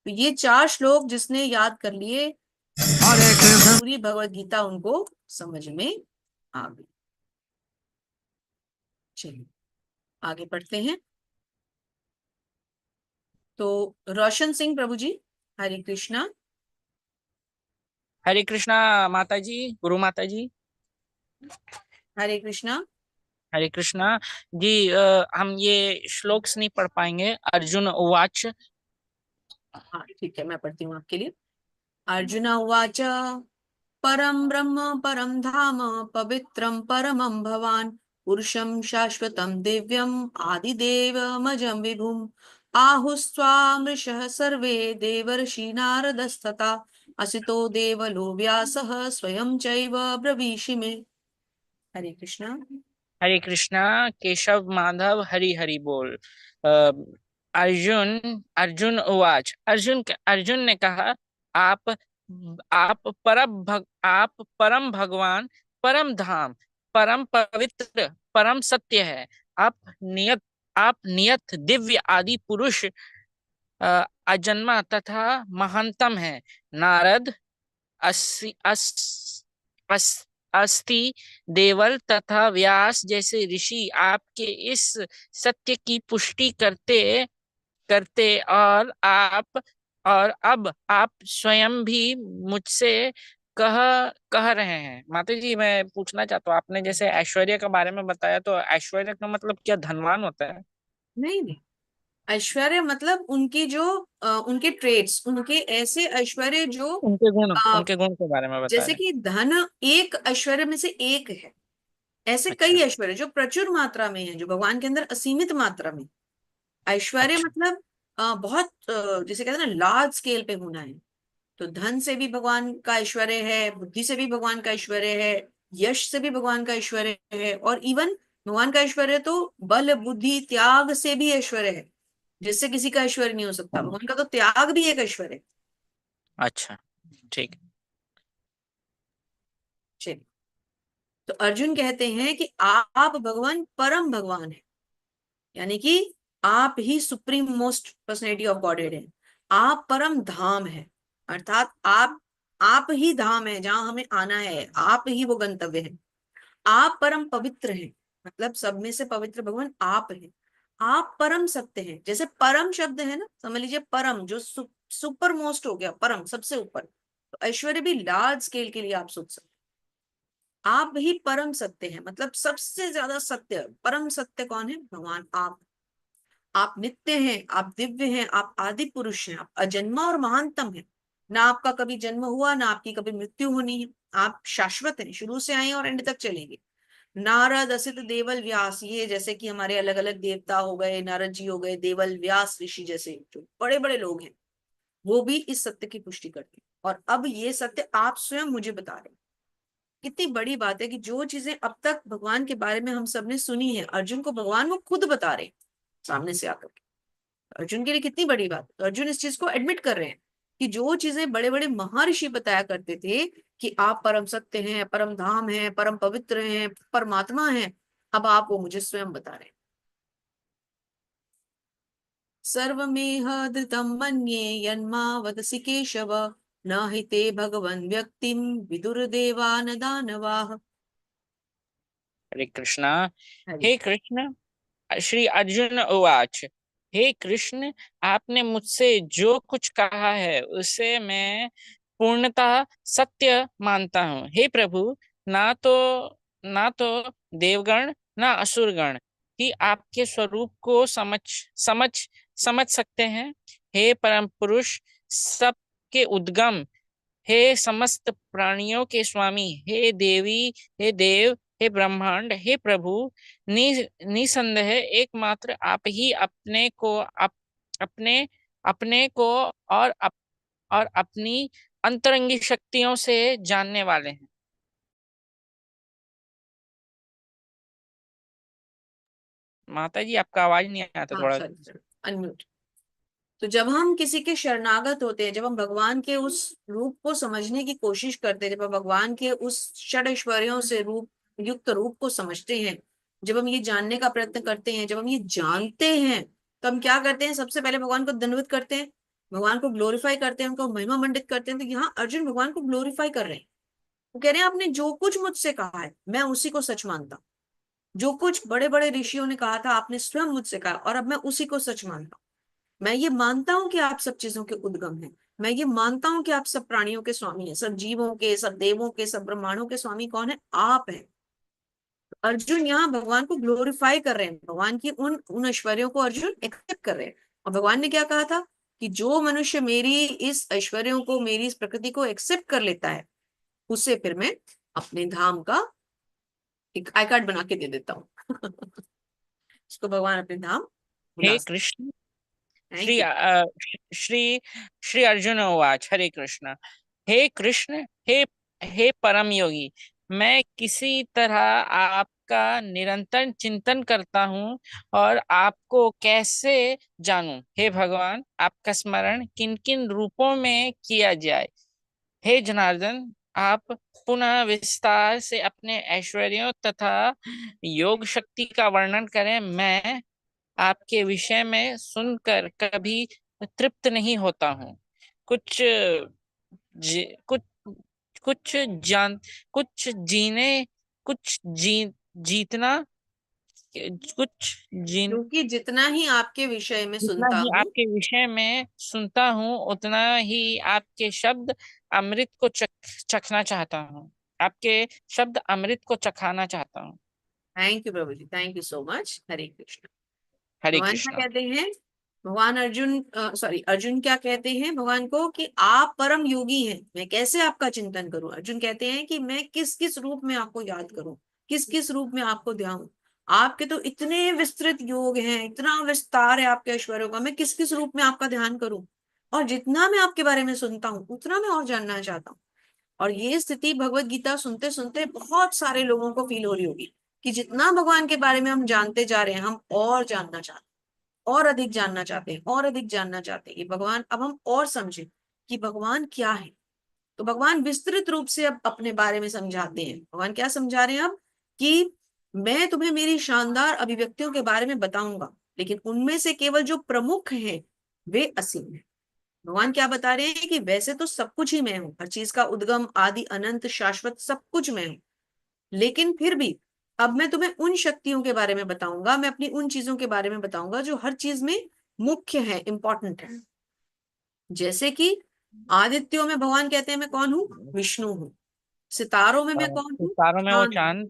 तो ये 4 श्लोक जिसने याद कर लिए, हरे कृष्ण पूरी भगवत गीता उनको समझ में आ गई। चलिए आगे पढ़ते हैं। तो रोशन सिंह प्रभु जी, हरे कृष्णा। हरे कृष्णा माता जी, गुरु माता जी। हरे कृष्णा। हरे कृष्णा जी। हम ये श्लोक नहीं पढ़ पाएंगे। अर्जुन उवाच। हाँ ठीक है, मैं पढ़ती हूँ आपके लिए। अर्जुन उवाच परम ब्रह्म परम धाम पवित्रम परमं भवान पुरुषं शाश्वतं दिव्यम् आदिदेवमजं विभुम् आहुस्त्वामृषः सर्वे देवर्षि नारदस्तथा असितो देवलो व्यासः स्वयं चैव ब्रवीषि मे। हरे कृष्णा। हरे कृष्णा। केशव माधव हरि हरि बोल। अ, अर्जुन उवाच। अर्जुन ने कहा, आप आप परम भगवान, परम धाम, परम पवित्र, परम सत्य है। आप नियत आप नियत दिव्य आदि पुरुष, अजन्मा तथा महानतम है। नारद, अस्सी अस, अस, अस्ति, देवल तथा व्यास जैसे ऋषि आपके इस सत्य की पुष्टि करते करते और अब आप स्वयं भी मुझसे कह कह रहे हैं। माता जी, मैं पूछना चाहता हूँ, आपने जैसे ऐश्वर्य के बारे में बताया, तो ऐश्वर्य का मतलब क्या धनवान होता है? नहीं नहीं, ऐश्वर्य मतलब उनकी जो उनके ट्रेड्स, उनके ऐसे ऐश्वर्य जो अ, उनके गुण के बारे में बता जैसे रहे हैं। कि धन एक ऐश्वर्य में से एक है, ऐसे अच्छा। कई ऐश्वर्य जो प्रचुर मात्रा में है, जो भगवान के अंदर असीमित मात्रा में। ऐश्वर्य अच्छा। मतलब बहुत जिसे कहते हैं ना लार्ज स्केल पे होना है। तो धन से भी भगवान का ऐश्वर्य है, बुद्धि से भी भगवान का ऐश्वर्य है, यश से भी भगवान का ऐश्वर्य है, और इवन भगवान का ऐश्वर्य तो बल बुद्धि त्याग से भी ऐश्वर्य है, जिससे किसी का ऐश्वर्य नहीं हो सकता। भगवान का तो त्याग भी एक ऐश्वर्य है। अच्छा, ठीक। चलिए, तो अर्जुन कहते हैं कि आप भगवान परम भगवान है, यानी कि आप ही supreme most personality of Godhead है। आप परम धाम है, अर्थात आप ही धाम है जहां हमें आना है, आप ही वो गंतव्य है। आप परम पवित्र हैं, मतलब सब में से पवित्र भगवान आप हैं। आप परम सत्य हैं, जैसे परम शब्द है ना, समझ लीजिए परम जो सुपर मोस्ट हो गया, परम सबसे ऊपर। तो ऐश्वर्य भी लार्ज स्केल के लिए आप सोच सकते हैं। आप ही परम सत्य हैं, मतलब सबसे ज्यादा सत्य परम सत्य कौन है? भगवान आप नित्य हैं, आप दिव्य हैं, आप आदि पुरुष हैं, आप अजन्मा और महानतम हैं। ना आपका कभी जन्म हुआ, ना आपकी कभी मृत्यु होनी है। आप शाश्वत हैं, शुरू से आए और एंड तक चलेंगे। नारद, असित, देवल, व्यास, ये जैसे कि हमारे अलग अलग देवता हो गए, नारद जी हो गए, देवल, व्यास ऋषि जैसे जो बड़े बड़े लोग हैं, वो भी इस सत्य की पुष्टि करते हैं। और अब ये सत्य आप स्वयं मुझे बता रहे हैं। कितनी बड़ी बात है कि जो चीजें अब तक भगवान के बारे में हम सबने सुनी है, अर्जुन को भगवान वो खुद बता रहे हैं सामने से आकर के। अर्जुन के लिए कितनी बड़ी बात है। तो अर्जुन इस चीज को एडमिट कर रहे हैं कि जो चीजें बड़े बड़े महर्षि बताया करते थे कि आप परम सत्य हैं, परम धाम हैं, परम पवित्र हैं, परमात्मा हैं, अब आप वो मुझे स्वयं बता रहे हैं। सर्वमेह धृतं मन्ये यन्मा वदसि केशव, न हि ते भगवन् व्यक्तिं विदुर्देवान दानवाः। हरे कृष्णा। हरि। हे कृष्ण, श्री अर्जुन उवाच। हे कृष्ण, आपने मुझसे जो कुछ कहा है उसे मैं पूर्णतः सत्य मानता हूँ। हे प्रभु, ना तो देवगण ना असुरगण ही आपके स्वरूप को समझ समझ सकते हैं। हे परम पुरुष, सबके उद्गम, हे समस्त प्राणियों के स्वामी, हे देवी, हे देव, हे ब्रह्मांड, हे प्रभु, निसंदेह एकमात्र आप ही अपने अपने को और अपनी अंतरंगी शक्तियों से जानने वाले हैं। माता जी, आपका आवाज नहीं आता हाँ थोड़ा। Sorry, unmute. तो जब हम किसी के शरणागत होते हैं, जब हम भगवान के उस रूप को समझने की कोशिश करते हैं, जब हम भगवान के उस षड ऐश्वर्यों से रूप युक्त रूप को समझते हैं, जब हम ये जानने का प्रयत्न करते हैं, जब हम ये जानते हैं, तो हम क्या करते हैं? सबसे पहले भगवान को दंडवत करते हैं, भगवान को ग्लोरीफाई करते हैं, उनको महिमा मंडित करते हैं। तो यहाँ अर्जुन भगवान को ग्लोरीफाई कर रहे हैं। वो कह रहे हैं आपने जो कुछ मुझसे कहा है मैं उसी को सच मानता हूँ। जो कुछ बड़े बड़े ऋषियों ने कहा था आपने स्वयं मुझसे कहा, और अब मैं उसी को सच मानता हूँ। मैं ये मानता हूं कि आप सब चीजों के उद्गम हैं। मैं ये मानता हूं कि आप सब प्राणियों के स्वामी हैं, सब जीवों के, सब देवों के, सब ब्रह्मांडों के स्वामी कौन है? आप हैं। अर्जुन यहाँ भगवान को ग्लोरीफाई कर रहे हैं, भगवान की उन उन ऐश्वर्यों को अर्जुन एक्सेप्ट कर रहे हैं। और भगवान ने क्या कहा था कि जो मनुष्य मेरी इस ऐश्वर्यों को, मेरी इस प्रकृति को एक्सेप्ट कर लेता है, उसे फिर मैं अपने धाम का एक आई कार्ड बना के दे देता हूँ। उसको भगवान अपने धाम बुला हे सकते। Krishna, thank Shri you. श्री श्री अर्जुन उवाच। हरे कृष्ण। हे कृष्ण, हे परम योगी, मैं किसी तरह आपका निरंतर चिंतन करता हूँ और आपको कैसे जानूं। हे भगवान, आपका स्मरण किन किन रूपों में किया जाए। हे जनार्दन, आप पुनः विस्तार से अपने ऐश्वर्यों तथा योग शक्ति का वर्णन करें। मैं आपके विषय में सुनकर कभी तृप्त नहीं होता हूँ। कुछ कुछ कुछ जान कुछ जीने कुछ जीतना कुछ जीन क्योंकि जितना ही आपके विषय में जितना सुनता ही हूँ, आपके विषय में सुनता हूँ उतना ही आपके शब्द अमृत को चखना चाहता हूँ। आपके शब्द अमृत को चखाना चाहता हूँ। Thank you Prabhu ji, thank you so much. Hare Krishna. Hare भगवान क्या कृष्णा। कहते हैं? भगवान अर्जुन, सॉरी, अर्जुन क्या कहते हैं भगवान को कि आप परम योगी हैं, मैं कैसे आपका चिंतन करूं? अर्जुन कहते हैं कि मैं किस किस रूप में आपको याद करूं, किस किस रूप में आपको ध्यान। आपके तो इतने विस्तृत योग हैं, इतना विस्तार है आपके ऐश्वर्यों का, मैं किस किस रूप में आपका ध्यान करूं? और जितना मैं आपके बारे में सुनता हूँ उतना मैं और जानना चाहता हूँ। और ये स्थिति भगवत गीता सुनते सुनते बहुत सारे लोगों को फील हो रही होगी कि जितना भगवान के बारे में हम जानते जा रहे हैं, हम और जानना चाहते हैं, और अधिक जानना चाहते हैं, और अधिक जानना चाहते हैं कि भगवान, अब हम और समझे कि भगवान क्या है। तो भगवान विस्तृत रूप से अब अपने बारे में समझाते हैं। भगवान क्या समझा रहे हैं अब? कि मैं तुम्हें मेरी शानदार अभिव्यक्तियों के बारे में बताऊंगा, लेकिन उनमें से केवल जो प्रमुख हैं वे असीम है। भगवान क्या बता रहे हैं कि वैसे तो सब कुछ ही मैं हूँ, हर चीज का उद्गम, आदि, अनंत, शाश्वत सब कुछ मैं हूँ, लेकिन फिर भी अब मैं तुम्हें उन शक्तियों के बारे में बताऊंगा, मैं अपनी उन चीजों के बारे में बताऊंगा जो हर चीज में मुख्य है, इंपॉर्टेंट है। जैसे कि आदित्यों में भगवान कहते हैं मैं कौन हूँ? विष्णु हूँ। सितारों में मैं कौन हूँ? तारों में वो चांद हूँ।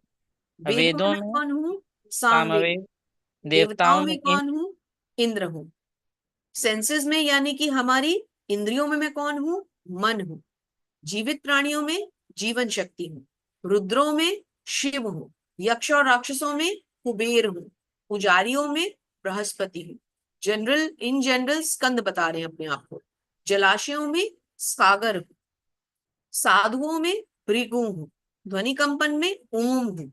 चांद, वेदों में वेदों मैं में कौन हूँ? सामवेद। सामवेद, देवताओं देवताओं में में कौन हूँ? इंद्र हूँ। सेंसेस में यानी कि हमारी इंद्रियों में मैं कौन हूँ? मन हूँ। जीवित प्राणियों में जीवन शक्ति हूँ। रुद्रों में शिव हूँ। यक्ष और राक्षसों में कुबेर हूँ। पुजारियों में बृहस्पति हूँ। इन जनरल स्कंद बता रहे हैं अपने आप को। जलाशयों में सागर हूँ। साधुओं में भृगु हूँ। ध्वनि कंपन में ओम हूँ,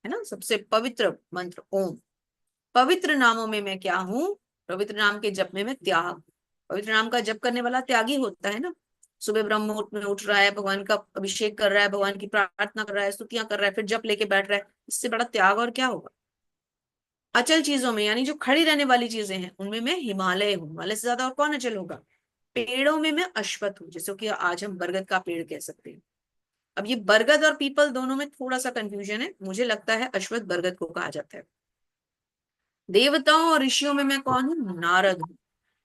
है ना, सबसे पवित्र मंत्र ओम। पवित्र नामों में मैं क्या हूँ? पवित्र नाम के जप में मैं त्याग। पवित्र नाम का जप करने वाला त्यागी होता है ना। सुबह ब्रह्म मुहूर्त में उठ रहा है, भगवान का अभिषेक कर रहा है, भगवान की प्रार्थना कर रहा है, स्तुतियां कर रहा है, फिर जप लेके बैठ रहा है, इससे बड़ा त्याग और क्या होगा? अचल चीजों में यानी जो खड़ी रहने वाली चीजें हैं उनमें मैं हिमालय हूँ। हिमालय से ज्यादा और कौन अचल होगा? पेड़ों में मैं अश्वत्थ हूँ, जैसे कि आज हम बरगद का पेड़ कह सकते हैं। अब ये बरगद और पीपल दोनों में थोड़ा सा कंफ्यूजन है, मुझे लगता है अश्वत्थ बरगद को कहा जाता है। देवताओं और ऋषियों में मैं कौन हूँ? नारद हूँ।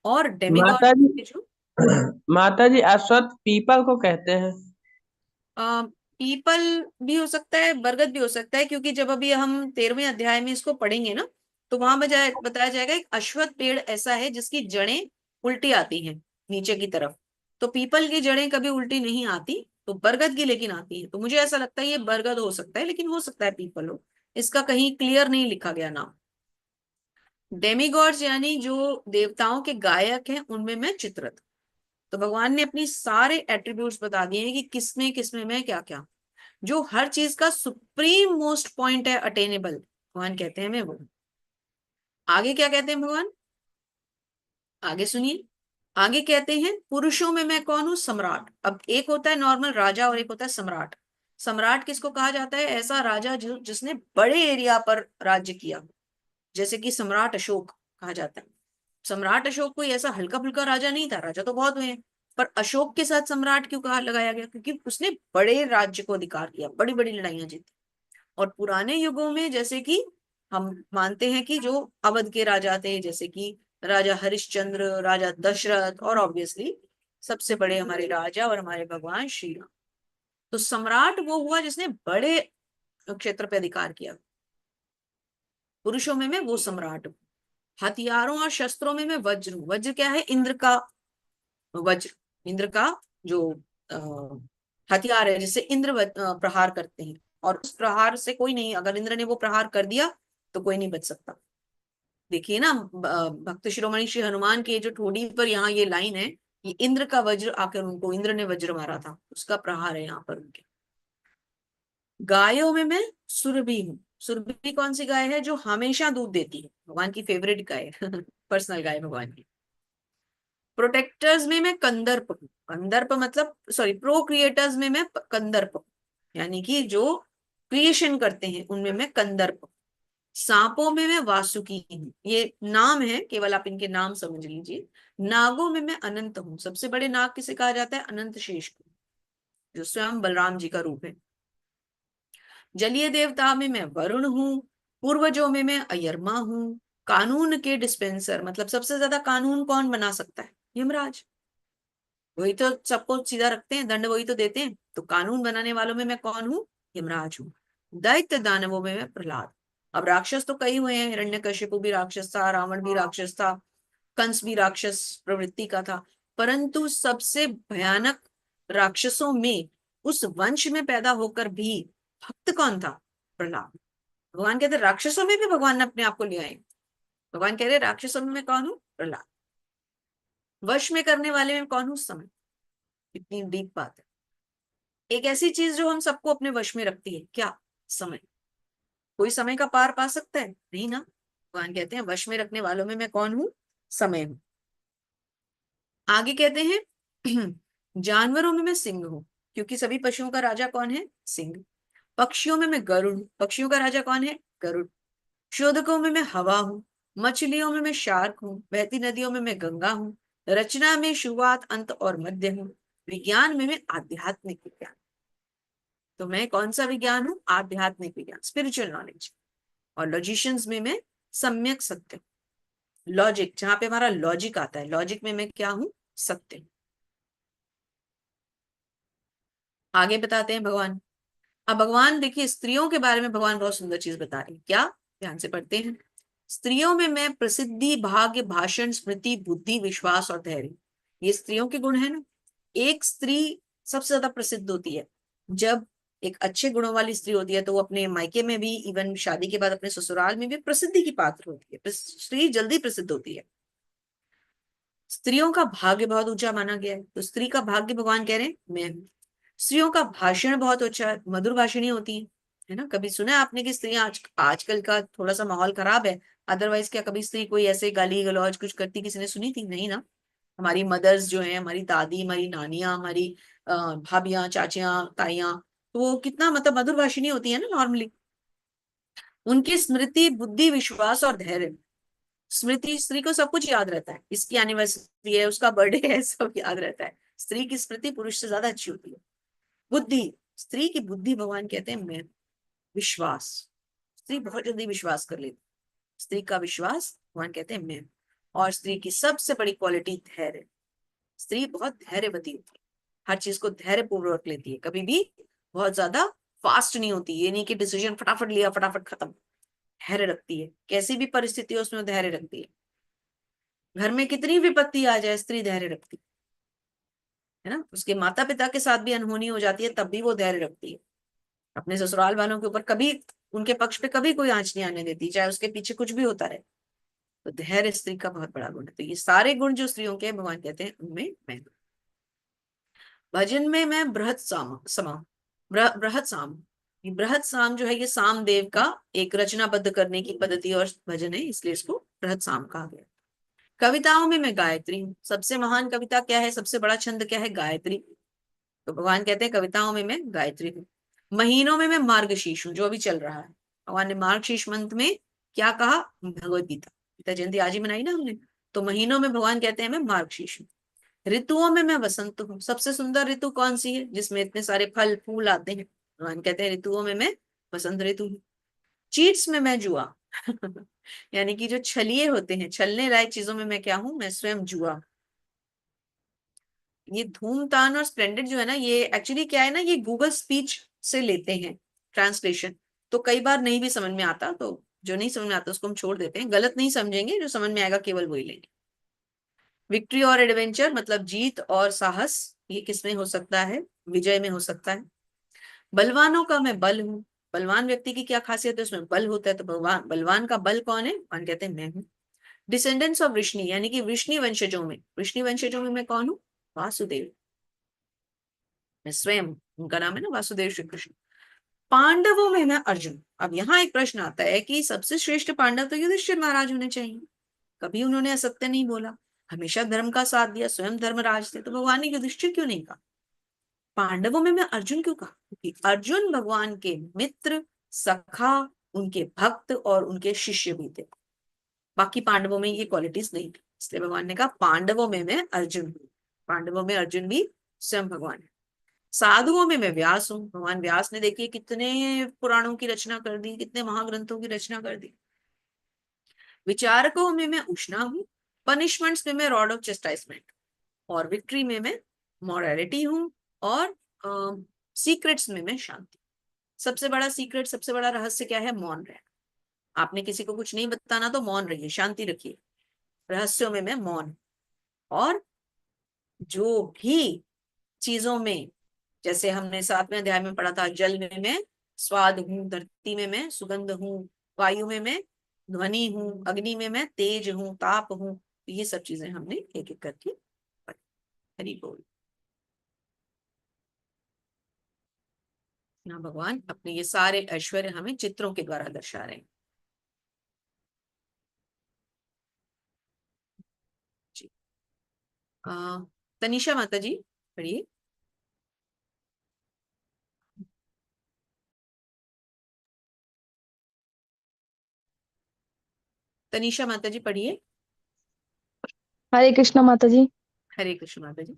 और डेमिगॉड माता जी, जो माता जी अश्वत्थ पीपल को कहते हैं। पीपल भी हो सकता है, बरगद भी हो सकता है, क्योंकि जब अभी हम 13वें अध्याय में इसको पढ़ेंगे ना, तो वहां बताया जाएगा एक अश्वत्थ पेड़ ऐसा है जिसकी जड़ें उल्टी आती हैं नीचे की तरफ। तो पीपल की जड़ें कभी उल्टी नहीं आती, तो बरगद की लेकिन आती है। तो मुझे ऐसा लगता है ये बरगद हो सकता है, लेकिन हो सकता है पीपल हो। इसका कहीं क्लियर नहीं लिखा गया नाम। डेमिगॉड्स यानी जो देवताओं के गायक हैं उनमें मैं चित्ररथ। तो भगवान ने अपनी सारे एट्रीब्यूट्स बता दिए हैं कि किसमें किसमें मैं क्या क्या। जो हर चीज का सुप्रीम मोस्ट पॉइंट है, अटेनेबल, भगवान कहते हैं मैं वो। आगे क्या कहते हैं भगवान? आगे सुनिए। आगे कहते हैं पुरुषों में मैं कौन हूं? सम्राट। अब एक होता है नॉर्मल राजा और एक होता है सम्राट। सम्राट किसको कहा जाता है? ऐसा राजा जो जिसने बड़े एरिया पर राज्य किया, जैसे कि सम्राट अशोक कहा जाता है। सम्राट अशोक कोई ऐसा हल्का फुल्का राजा नहीं था, राजा तो बहुत हुए हैं, पर अशोक के साथ सम्राट क्यों कहा लगाया गया? क्योंकि उसने बड़े राज्य को अधिकार किया, बड़ी बड़ी लड़ाइयां जीती। और पुराने युगों में जैसे कि हम मानते हैं कि जो अवध के राजा थे, जैसे कि राजा हरिश्चंद्र, राजा दशरथ, और ऑब्वियसली सबसे बड़े हमारे राजा और हमारे भगवान श्री राम। तो सम्राट वो हुआ जिसने बड़े क्षेत्र पे अधिकार किया। पुरुषों में मैं वो सम्राट हूँ। हथियारों और शस्त्रों में मैं वज्र हूँ। वज्र क्या है? इंद्र का वज्र, इंद्र का जो हथियार है जिससे इंद्र प्रहार करते हैं। और उस प्रहार से कोई नहीं, अगर इंद्र ने वो प्रहार कर दिया तो कोई नहीं बच सकता। देखिए ना, भक्त शिरोमणि श्री हनुमान के जो ठोड़ी पर यहाँ ये लाइन है ये इंद्र का वज्र आकर उनको, इंद्र ने वज्र मारा था, उसका प्रहार है यहाँ पर उनके। गायों में मैं सुरभि हूँ। सुरभि कौन सी गाय है? जो हमेशा दूध देती है, भगवान की फेवरेट गाय पर्सनल गाय भगवान की। प्रोटेक्टर्स में मैं कंदर्प हूँ। कंदर्प मतलब सॉरी, प्रोक्रिएटर्स में मैं कंदर्प हूँ, यानी कि जो क्रिएशन करते हैं उनमें मैं कंदर्प हूँ। सांपों में मैं वासुकी हूँ। ये नाम है, केवल आप इनके नाम समझ लीजिए। नागों में मैं अनंत हूँ। सबसे बड़े नाग किसे कहा जाता है? अनंत शेष को, जो स्वयं बलराम जी का रूप है। जलीय देवता में मैं वरुण हूँ। पूर्वजों में मैं अयरमा हूँ। कानून के डिस्पेंसर मतलब सबसे ज्यादा कानून कौन बना सकता है? यमराज। वही तो सबको सीधा रखते हैं, दंड वही तो देते हैं। तो कानून बनाने वालों में मैं कौन हूँ? यमराज हूँ। दैत्य दानवों में मैं प्रहलाद। अब राक्षस तो कई हुए हैं, हिरण्यकशिपु भी राक्षस था, रावण भी राक्षस था, कंस भी राक्षस प्रवृत्ति का था, परंतु सबसे भयानक राक्षसों में उस वंश में पैदा होकर भी भक्त कौन था? प्रहलाद। भगवान कहते राक्षसों में भी भगवान ने अपने आप को लिया है। भगवान कह रहे राक्षसों में मैं कौन हूँ? प्रहलाद। वश में करने वाले में कौन हूँ? समय। इतनी डीप बात है। एक ऐसी चीज जो हम सबको अपने वश में रखती है, क्या? समय। कोई समय का पार पा सकता है? नहीं ना। भगवान कहते हैं वश में रखने वालों में मैं कौन हूँ? समय हूं। आगे कहते हैं जानवरों में मैं सिंह हूं, क्योंकि सभी पशुओं का राजा कौन है? सिंह। पक्षियों में मैं गरुड़। पक्षियों का राजा कौन है? गरुड़। शोधकों में मैं हवा हूँ। मछलियों में मैं शार्क हूँ। बहती नदियों में मैं गंगा हूँ। रचना में शुरुआत, अंत और मध्य हूँ। विज्ञान में मैं आध्यात्मिक विज्ञान। तो मैं कौन सा विज्ञान हूँ? आध्यात्मिक विज्ञान, स्पिरिचुअल नॉलेज। और लॉजिशियंस में मैं सम्यक सत्य, लॉजिक, जहां पे हमारा लॉजिक आता है, लॉजिक में मैं क्या हूं? सत्य। आगे बताते हैं भगवान। अब भगवान देखिए, स्त्रियों के बारे में भगवान बहुत सुंदर चीज बता रहे हैं। क्या? ध्यान से पढ़ते हैं। स्त्रियों में मैं प्रसिद्धि, भाग्य, भाषण, स्मृति, बुद्धि, विश्वास और धैर्य। ये स्त्रियों के गुण है ना। एक स्त्री सबसे ज्यादा प्रसिद्ध होती है। जब एक अच्छे गुणों वाली स्त्री होती है तो वो अपने मायके में भी, इवन शादी के बाद अपने ससुराल में भी प्रसिद्धि की पात्र होती है। स्त्री जल्दी प्रसिद्ध होती है। स्त्रियों का भाग्य बहुत ऊंचा माना गया है, तो स्त्री का भाग्य भगवान कह रहे हैं मैं हूं। स्त्रियों का भाषण बहुत अच्छा है, मधुर भाषणी होती है ना। कभी सुना है आपने कि स्त्रियां आजकल का थोड़ा सा माहौल खराब है, अदरवाइज क्या कभी स्त्री कोई ऐसे गाली गलौज कुछ करती किसी ने सुनी थी? नहीं ना। हमारी मदर्स जो है, हमारी दादी, हमारी नानियां, हमारी भाभियां, चाचियां, ताइयां, तो वो कितना मतलब मधुर भाषणी होती है ना नॉर्मली। उनकी स्मृति, बुद्धि, विश्वास और धैर्य। स्मृति, स्त्री को सब कुछ याद रहता है, इसकी एनिवर्सरी है, उसका बर्थडे है, सब याद रहता है। स्त्री की स्मृति पुरुष से ज्यादा अच्छी होती है। बुद्धि, स्त्री की बुद्धि भगवान कहते हैं मैं। विश्वास, स्त्री बहुत जल्दी विश्वास कर लेती। स्त्री का विश्वास भगवान कहते हैं मैं। और स्त्री की सबसे बड़ी क्वालिटी धैर्य। स्त्री बहुत धैर्यवती होती है, हर चीज को धैर्य पूर्वक लेती है, कभी भी बहुत ज्यादा फास्ट नहीं होती। ये नहीं कि डिसीजन फटाफट लिया फटाफट खत्म। धैर्य रखती है, कैसी भी परिस्थिति हो उसमें धैर्य रखती है। घर में कितनी विपत्ति आ जाए, स्त्री धैर्य रखती है ना। उसके माता पिता के साथ भी अनहोनी हो जाती है, तब भी वो धैर्य रखती है। अपने ससुराल वालों के ऊपर कभी, उनके पक्ष पे कभी कोई आंच नहीं आने देती, चाहे उसके पीछे कुछ भी होता रहे। तो धैर्य स्त्री का बहुत बड़ा गुण है। तो ये सारे गुण जो स्त्रियों के भगवान कहते हैं उनमें मैं। भजन में मैं बृहत साम समा, बृहत साम। ये बृहत साम जो है, ये साम देव का एक रचनाबद्ध करने की पद्धति और भजन है, इसलिए इसको बृहत साम कहा गया। कविताओं में मैं गायत्री हूँ। सबसे महान कविता क्या है? सबसे बड़ा छंद क्या है? गायत्री। तो भगवान कहते हैं कविताओं में मैं गायत्री हूँ। महीनों में मैं मार्गशीर्ष हूँ, जो अभी चल रहा है। भगवान ने मार्गशीर्ष मंथ में क्या कहा? भगवत गीता, गीता जयंती आज ही मनाई ना हमने। तो महीनों में भगवान कहते हैं मैं मार्गशीर्ष हूँ। ऋतुओं में मैं वसंत हूँ। सबसे सुंदर ऋतु कौन सी है जिसमें इतने सारे फल फूल आते हैं? भगवान कहते हैं ऋतुओं में मैं वसंत ऋतु हूँ। चीट्स में मैं जुआ यानी कि जो छलिए होते हैं, छलने लायक चीजों में मैं क्या हूं? मैं स्वयं जुआ। ये धूमतान और स्प्लेंडेड जो है ना, ये एक्चुअली क्या है ना, ये गूगल स्पीच से लेते हैं ट्रांसलेशन। तो कई बार नहीं भी समझ में आता, तो जो नहीं समझ में आता उसको हम छोड़ देते हैं, गलत नहीं समझेंगे, जो समझ में आएगा केवल वही लेंगे। विक्ट्री और एडवेंचर मतलब जीत और साहस, ये किसमें हो सकता है? विजय में हो सकता है। बलवानों का मैं बल हूँ। बलवान व्यक्ति की क्या खासियत है? उसमें बल होता है। तो भगवान, बलवान का बल कौन है? भगवान कहते हैं मैं हूँ। डिसेंडेंट्स ऑफ वृष्णि, यानी कि वृष्णि वंशजों में, वृष्णि वंशजों में मैं कौन हूँ? वासुदेव, मैं स्वयं, उनका नाम है ना वासुदेव श्री कृष्ण। पांडवों में मैं अर्जुन। अब यहाँ एक प्रश्न आता है कि सबसे श्रेष्ठ पांडव तो युधिष्ठिर महाराज होने चाहिए, कभी उन्होंने असत्य नहीं बोला, हमेशा धर्म का साथ दिया, स्वयं धर्मराज थे, तो भगवान ने युधिष्ठिर क्यों नहीं कहा? पांडवों में मैं अर्जुन क्यों कहा? क्योंकि अर्जुन भगवान के मित्र, सखा, उनके भक्त और उनके शिष्य भी थे। बाकी पांडवों में ये क्वालिटीज नहीं थी, इसलिए भगवान ने कहा पांडवों में मैं अर्जुन हूँ। पांडवों में अर्जुन भी स्वयं भगवान है। साधुओं में मैं व्यास हूँ। भगवान व्यास ने देखिए कितने पुराणों की रचना कर दी, कितने महाग्रंथों की रचना कर दी। विचारकों में मैं उष्णा हूँ। पनिशमेंट्स में मैं रॉड ऑफ चेस्टाइसमेंट, और विक्ट्री में मैं मॉरलिटी हूँ, और सीक्रेट्स में मैं शांति। सबसे बड़ा सीक्रेट, सबसे बड़ा रहस्य क्या है? मौन रहना। आपने किसी को कुछ नहीं बताना तो मौन रहिए, शांति रखिए। रहस्यों में मैं मौन। और जो भी चीजों में, जैसे हमने 7वें अध्याय में पढ़ा था, जल में मैं स्वाद हूँ, धरती में मैं सुगंध हूँ, वायु में मैं ध्वनि हूँ, अग्नि में मैं तेज हूँ, ताप हूँ। तो ये सब चीजें हमने एक एक करके पढ़ी। हरि बोल। यहाँ भगवान अपने ये सारे ऐश्वर्य हमें चित्रों के द्वारा दर्शा रहे हैं। जी। तनिषा माता जी पढ़िए। तनिषा माता जी पढ़िए। हरे कृष्णा माता जी। हरे कृष्ण माता जी।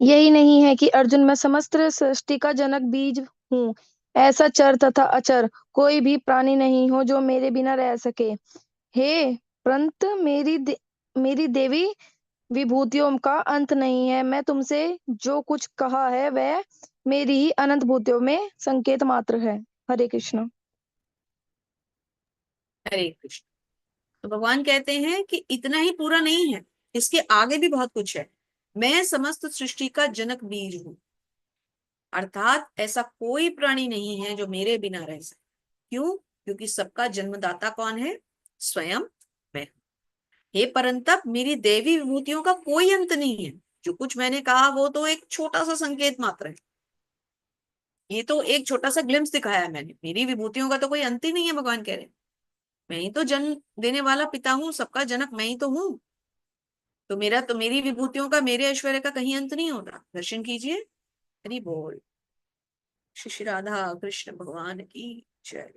यही नहीं है कि अर्जुन, मैं समस्त सृष्टि का जनक बीज हूँ। ऐसा चर तथा अचर कोई भी प्राणी नहीं हो जो मेरे बिना रह सके। हे प्रंत, मेरी देवी विभूतियों का अंत नहीं है। मैं तुमसे जो कुछ कहा है वह मेरी ही अनंत भूतियों में संकेत मात्र है। हरे कृष्ण। हरे कृष्ण। तो भगवान कहते हैं कि इतना ही पूरा नहीं है, इसके आगे भी बहुत कुछ है। मैं समस्त सृष्टि का जनक बीज हूँ, अर्थात ऐसा कोई प्राणी नहीं है जो मेरे बिना रह सके। क्यों? क्योंकि सबका जन्मदाता कौन है? स्वयं मैं। हे परंतप, मेरी देवी विभूतियों का कोई अंत नहीं है। जो कुछ मैंने कहा वो तो एक छोटा सा संकेत मात्र है। ये तो एक छोटा सा ग्लिम्स दिखाया है मैंने, मेरी विभूतियों का तो कोई अंत ही नहीं है। भगवान कह रहे हैं मैं ही तो जन्म देने वाला पिता हूँ, सबका जनक मैं ही तो हूँ। तो मेरी विभूतियों का, मेरे ऐश्वर्य का कहीं अंत नहीं होता। दर्शन कीजिए। हरि बोल। श्री श्री राधा कृष्ण भगवान की जय।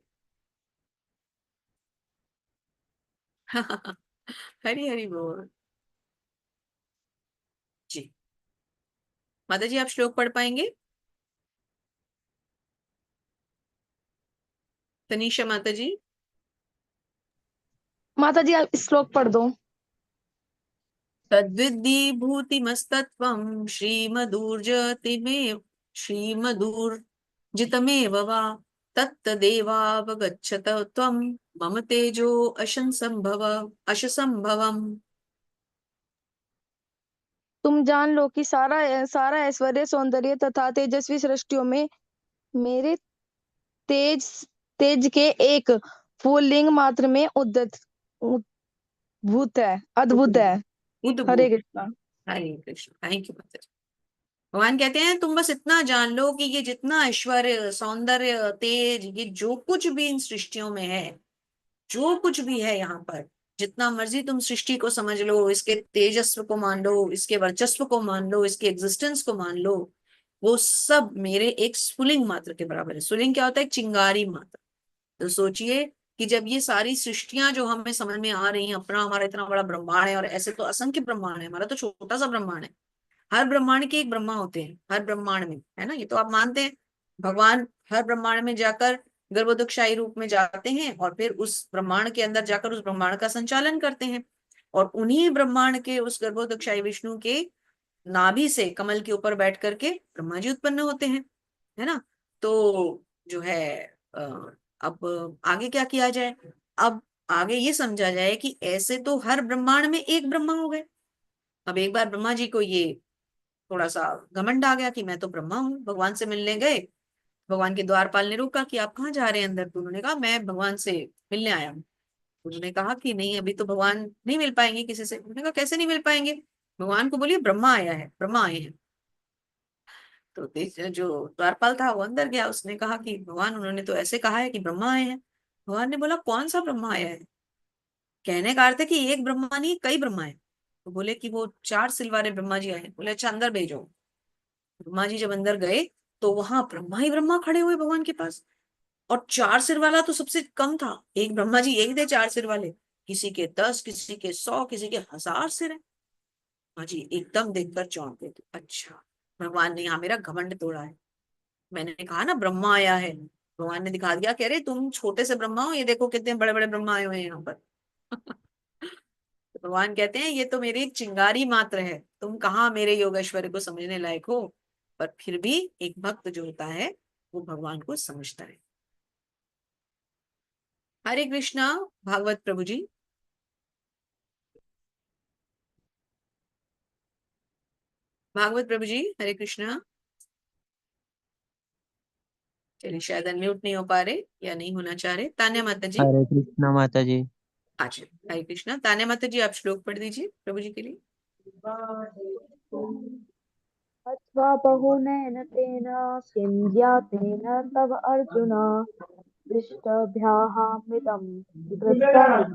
हरि हरि बोल। जी माता जी, आप श्लोक पढ़ पाएंगे? तनीषा माता जी। माता जी, आप श्लोक पढ़ दो। तद्विद्धि भूतिमस्तत्त्वं श्रीमदूर्जितमेव वा तत्तदेवावगच्छत त्वं मम तेजो अशसंभवम्। तुम जान लो कि सारा सारा ऐश्वर्य, सौंदर्य तथा तेजस्वी सृष्टियों में मेरे तेज तेज के एक फूललिंग मात्र में उद्भूत है, अद्भुत है। हरे उद्भूत। कृष्णा। हरे कृष्ण। थैंक यू माता जी। भगवान कहते हैं तुम बस इतना जान लो कि ये जितना ऐश्वर्य, सौंदर्य, तेज, ये जो कुछ भी इन सृष्टियों में है, जो कुछ भी है यहाँ पर, जितना मर्जी तुम सृष्टि को समझ लो, इसके तेजस्व को मान लो, इसके वर्चस्व को मान लो, इसके एग्जिस्टेंस को मान लो, वो सब मेरे एक स्फुलिंग मात्र के बराबर है। स्फुलिंग क्या होता है? चिंगारी मात्र। तो सोचिए कि जब ये सारी सृष्टियां जो हमें समझ में आ रही हैं, अपना हमारा इतना बड़ा ब्रह्मांड है, और ऐसे तो असंख्य ब्रह्मांड है, हमारा तो छोटा सा ब्रह्मांड है। हर ब्रह्मांड के एक ब्रह्मा होते हैं, हर ब्रह्मांड में, है ना? ये तो आप मानते हैं। भगवान हर ब्रह्मांड में जाकर गर्भोदकशाही रूप में जाते हैं, और फिर उस ब्रह्मांड के अंदर जाकर उस ब्रह्मांड का संचालन करते हैं। और उन्हीं ब्रह्मांड के उस गर्भोदकशाही विष्णु के नाभि से कमल के ऊपर बैठ करके ब्रह्मा जी उत्पन्न होते हैं, है ना? तो जो है अ, अब आगे क्या किया जाए? अब आगे ये समझा जाए कि ऐसे तो हर ब्रह्मांड में एक ब्रह्मा हो गए। अब एक बार ब्रह्मा जी को ये थोड़ा सा घमंड आ गया कि मैं तो ब्रह्मा हूँ। भगवान से मिलने गए, भगवान के द्वारपाल ने रोका कि आप कहाँ जा रहे हैं अंदर? तो उन्होंने कहा मैं भगवान से मिलने आया हूँ। उन्होंने कहा कि नहीं, अभी तो भगवान नहीं मिल पाएंगे किसी से। उन्होंने कहा कैसे नहीं मिल पाएंगे? भगवान को बोलिए ब्रह्मा आया है, ब्रह्मा आए हैं। तो जो द्वारपाल था वो अंदर गया, उसने कहा कि भगवान उन्होंने तो ऐसे कहा है कि ब्रह्मा आए हैं। भगवान ने बोला कौन सा ब्रह्मा आया है? कहने का अर्थ है कि एक ब्रह्मा नहीं, कई ब्रह्मा है। तो बोले कि वो 4 सिल वाले ब्रह्मा जी आए हैं। बोले अच्छा अंदर भेजो। ब्रह्मा जी जब अंदर गए तो वहां ब्रह्मा ही ब्रह्मा खड़े हुए भगवान के पास। और 4 सिर वाला तो सबसे कम था, एक ब्रह्मा जी एक थे 4 सिर वाले। किसी के 10, किसी के 100, किसी के 1000 सिर है। हाँ जी, एकदम देखकर चौंक गए। अच्छा, भगवान ने यहाँ मेरा घमंड तोड़ा है। मैंने कहा ना ब्रह्मा आया है, भगवान ने दिखा दिया, कह रहे तुम छोटे से ब्रह्मा हो, ये देखो कितने बड़े बड़े ब्रह्मा आए हुए हैं यहाँ पर। तो भगवान कहते हैं ये तो मेरी एक चिंगारी मात्र है, तुम कहाँ मेरे योग ऐश्वर्य को समझने लायक हो। पर फिर भी एक भक्त जो होता है वो भगवान को समझता है। हरे कृष्णा भागवत प्रभु जी। भागवत प्रभु जी हरे कृष्णा। चलिए शायद अनम्यूट नहीं हो पा रहे या नहीं होना चाह रहे। तान्या माता जी। हरे कृष्णा माता जी। अच्छा, हरे कृष्णा। तान्या माता जी आप श्लोक पढ़ दीजिए प्रभु जी के लिए। अथवा बहुनैन तेन किं ज्ञातेन तव अर्जुन दृष्टभ्याहामिदं कृतं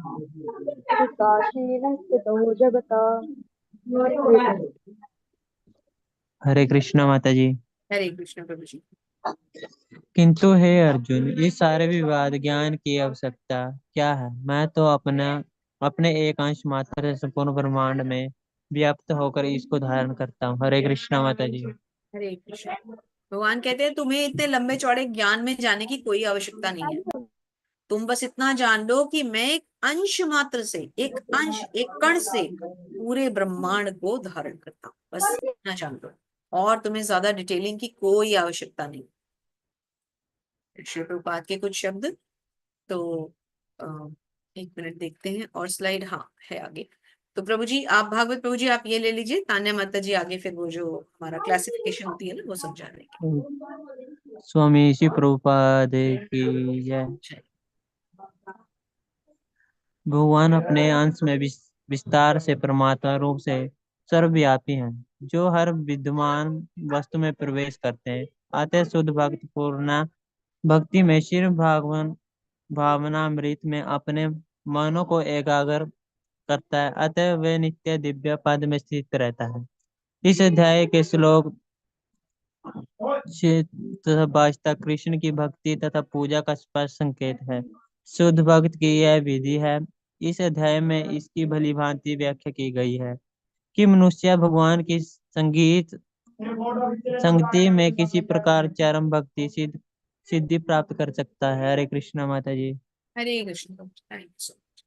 विकासेन स्थितो जगत्। हरे कृष्णा माता जी। हरे कृष्ण प्रभु जी। किंतु हे अर्जुन, इस सारे विवाद ज्ञान की आवश्यकता क्या है? मैं तो अपने एक अंश मात्र से संपूर्ण ब्रह्मांड में व्याप्त होकर इसको धारण करता हूँ। हरे कृष्णा माता जी। हरे कृष्ण। भगवान कहते हैं तुम्हें इतने लंबे चौड़े ज्ञान में जाने की कोई आवश्यकता नहीं है। तुम बस इतना जान लो कि मैं एक अंश मात्र से, एक अंश, एक कण से पूरे ब्रह्मांड को धारण करता हूँ, बस इतना जान लो। और तुम्हें ज्यादा डिटेलिंग की कोई आवश्यकता नहीं। श्री प्रभुपाद के कुछ शब्द। तो अ, एक मिनट देखते हैं और स्लाइड, हाँ है आगे। तो प्रभु जी आप, भागवत प्रभु जी आप ये ले लीजिए, तान्या माता जी आगे फिर वो जो हमारा क्लासिफिकेशन होती है ना वो समझा देंगे। स्वामी श्री प्रभुपाद की जय। जय। भगवान अपने अंश में विस्तार से परमात्मा रूप से सर्वव्यापी हैं, जो हर विद्यमान वस्तु में प्रवेश करते हैं। अतः शुद्ध भक्त पूर्ण भक्ति में शिव भागवन भावनामृत में अपने मनों को एकाग्र करता है, अतः वे नित्य दिव्य पद में स्थित रहता है। इस अध्याय के श्लोक 6 तथा 22 तक कृष्ण की भक्ति तथा पूजा का स्पष्ट संकेत है। शुद्ध भक्त की यह विधि है। इस अध्याय में इसकी भली भांति व्याख्या की गई है कि मनुष्य भगवान की संगति में किसी प्रकार चरम भक्ति सिद्धि प्राप्त कर सकता है। हरे कृष्णा माता जी। हरे कृष्ण प्रभु ji, thank you so much.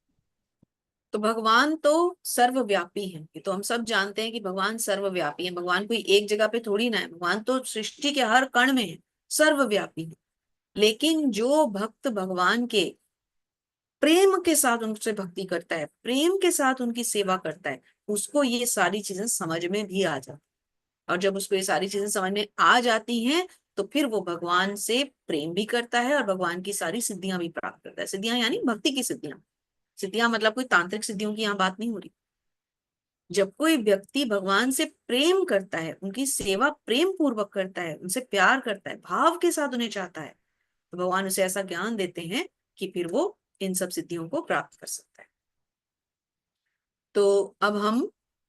तो भगवान तो सर्वव्यापी है, ये तो हम सब जानते हैं कि भगवान सर्वव्यापी है। भगवान कोई एक जगह पे थोड़ी ना है, भगवान तो सृष्टि के हर कण में है, सर्वव्यापी है। लेकिन जो भक्त भगवान के प्रेम के साथ उनसे भक्ति करता है, प्रेम के साथ उनकी सेवा करता है, उसको ये सारी चीजें समझ में भी आ जाती। और जब उसको ये सारी चीजें समझ में आ जाती हैं तो फिर वो भगवान से प्रेम भी करता है और भगवान की सारी सिद्धियां भी प्राप्त करता है। सिद्धियां यानी भक्ति की सिद्धियां। सिद्धियां मतलब कोई तांत्रिक सिद्धियों की यहाँ बात नहीं हो रही। जब कोई व्यक्ति भगवान से प्रेम करता है, उनकी सेवा प्रेम पूर्वक करता है, उनसे प्यार करता है, भाव के साथ उन्हें चाहता है, तो भगवान उसे ऐसा ज्ञान देते हैं कि फिर वो इन सब सिद्धियों को प्राप्त कर सकता है। तो अब हम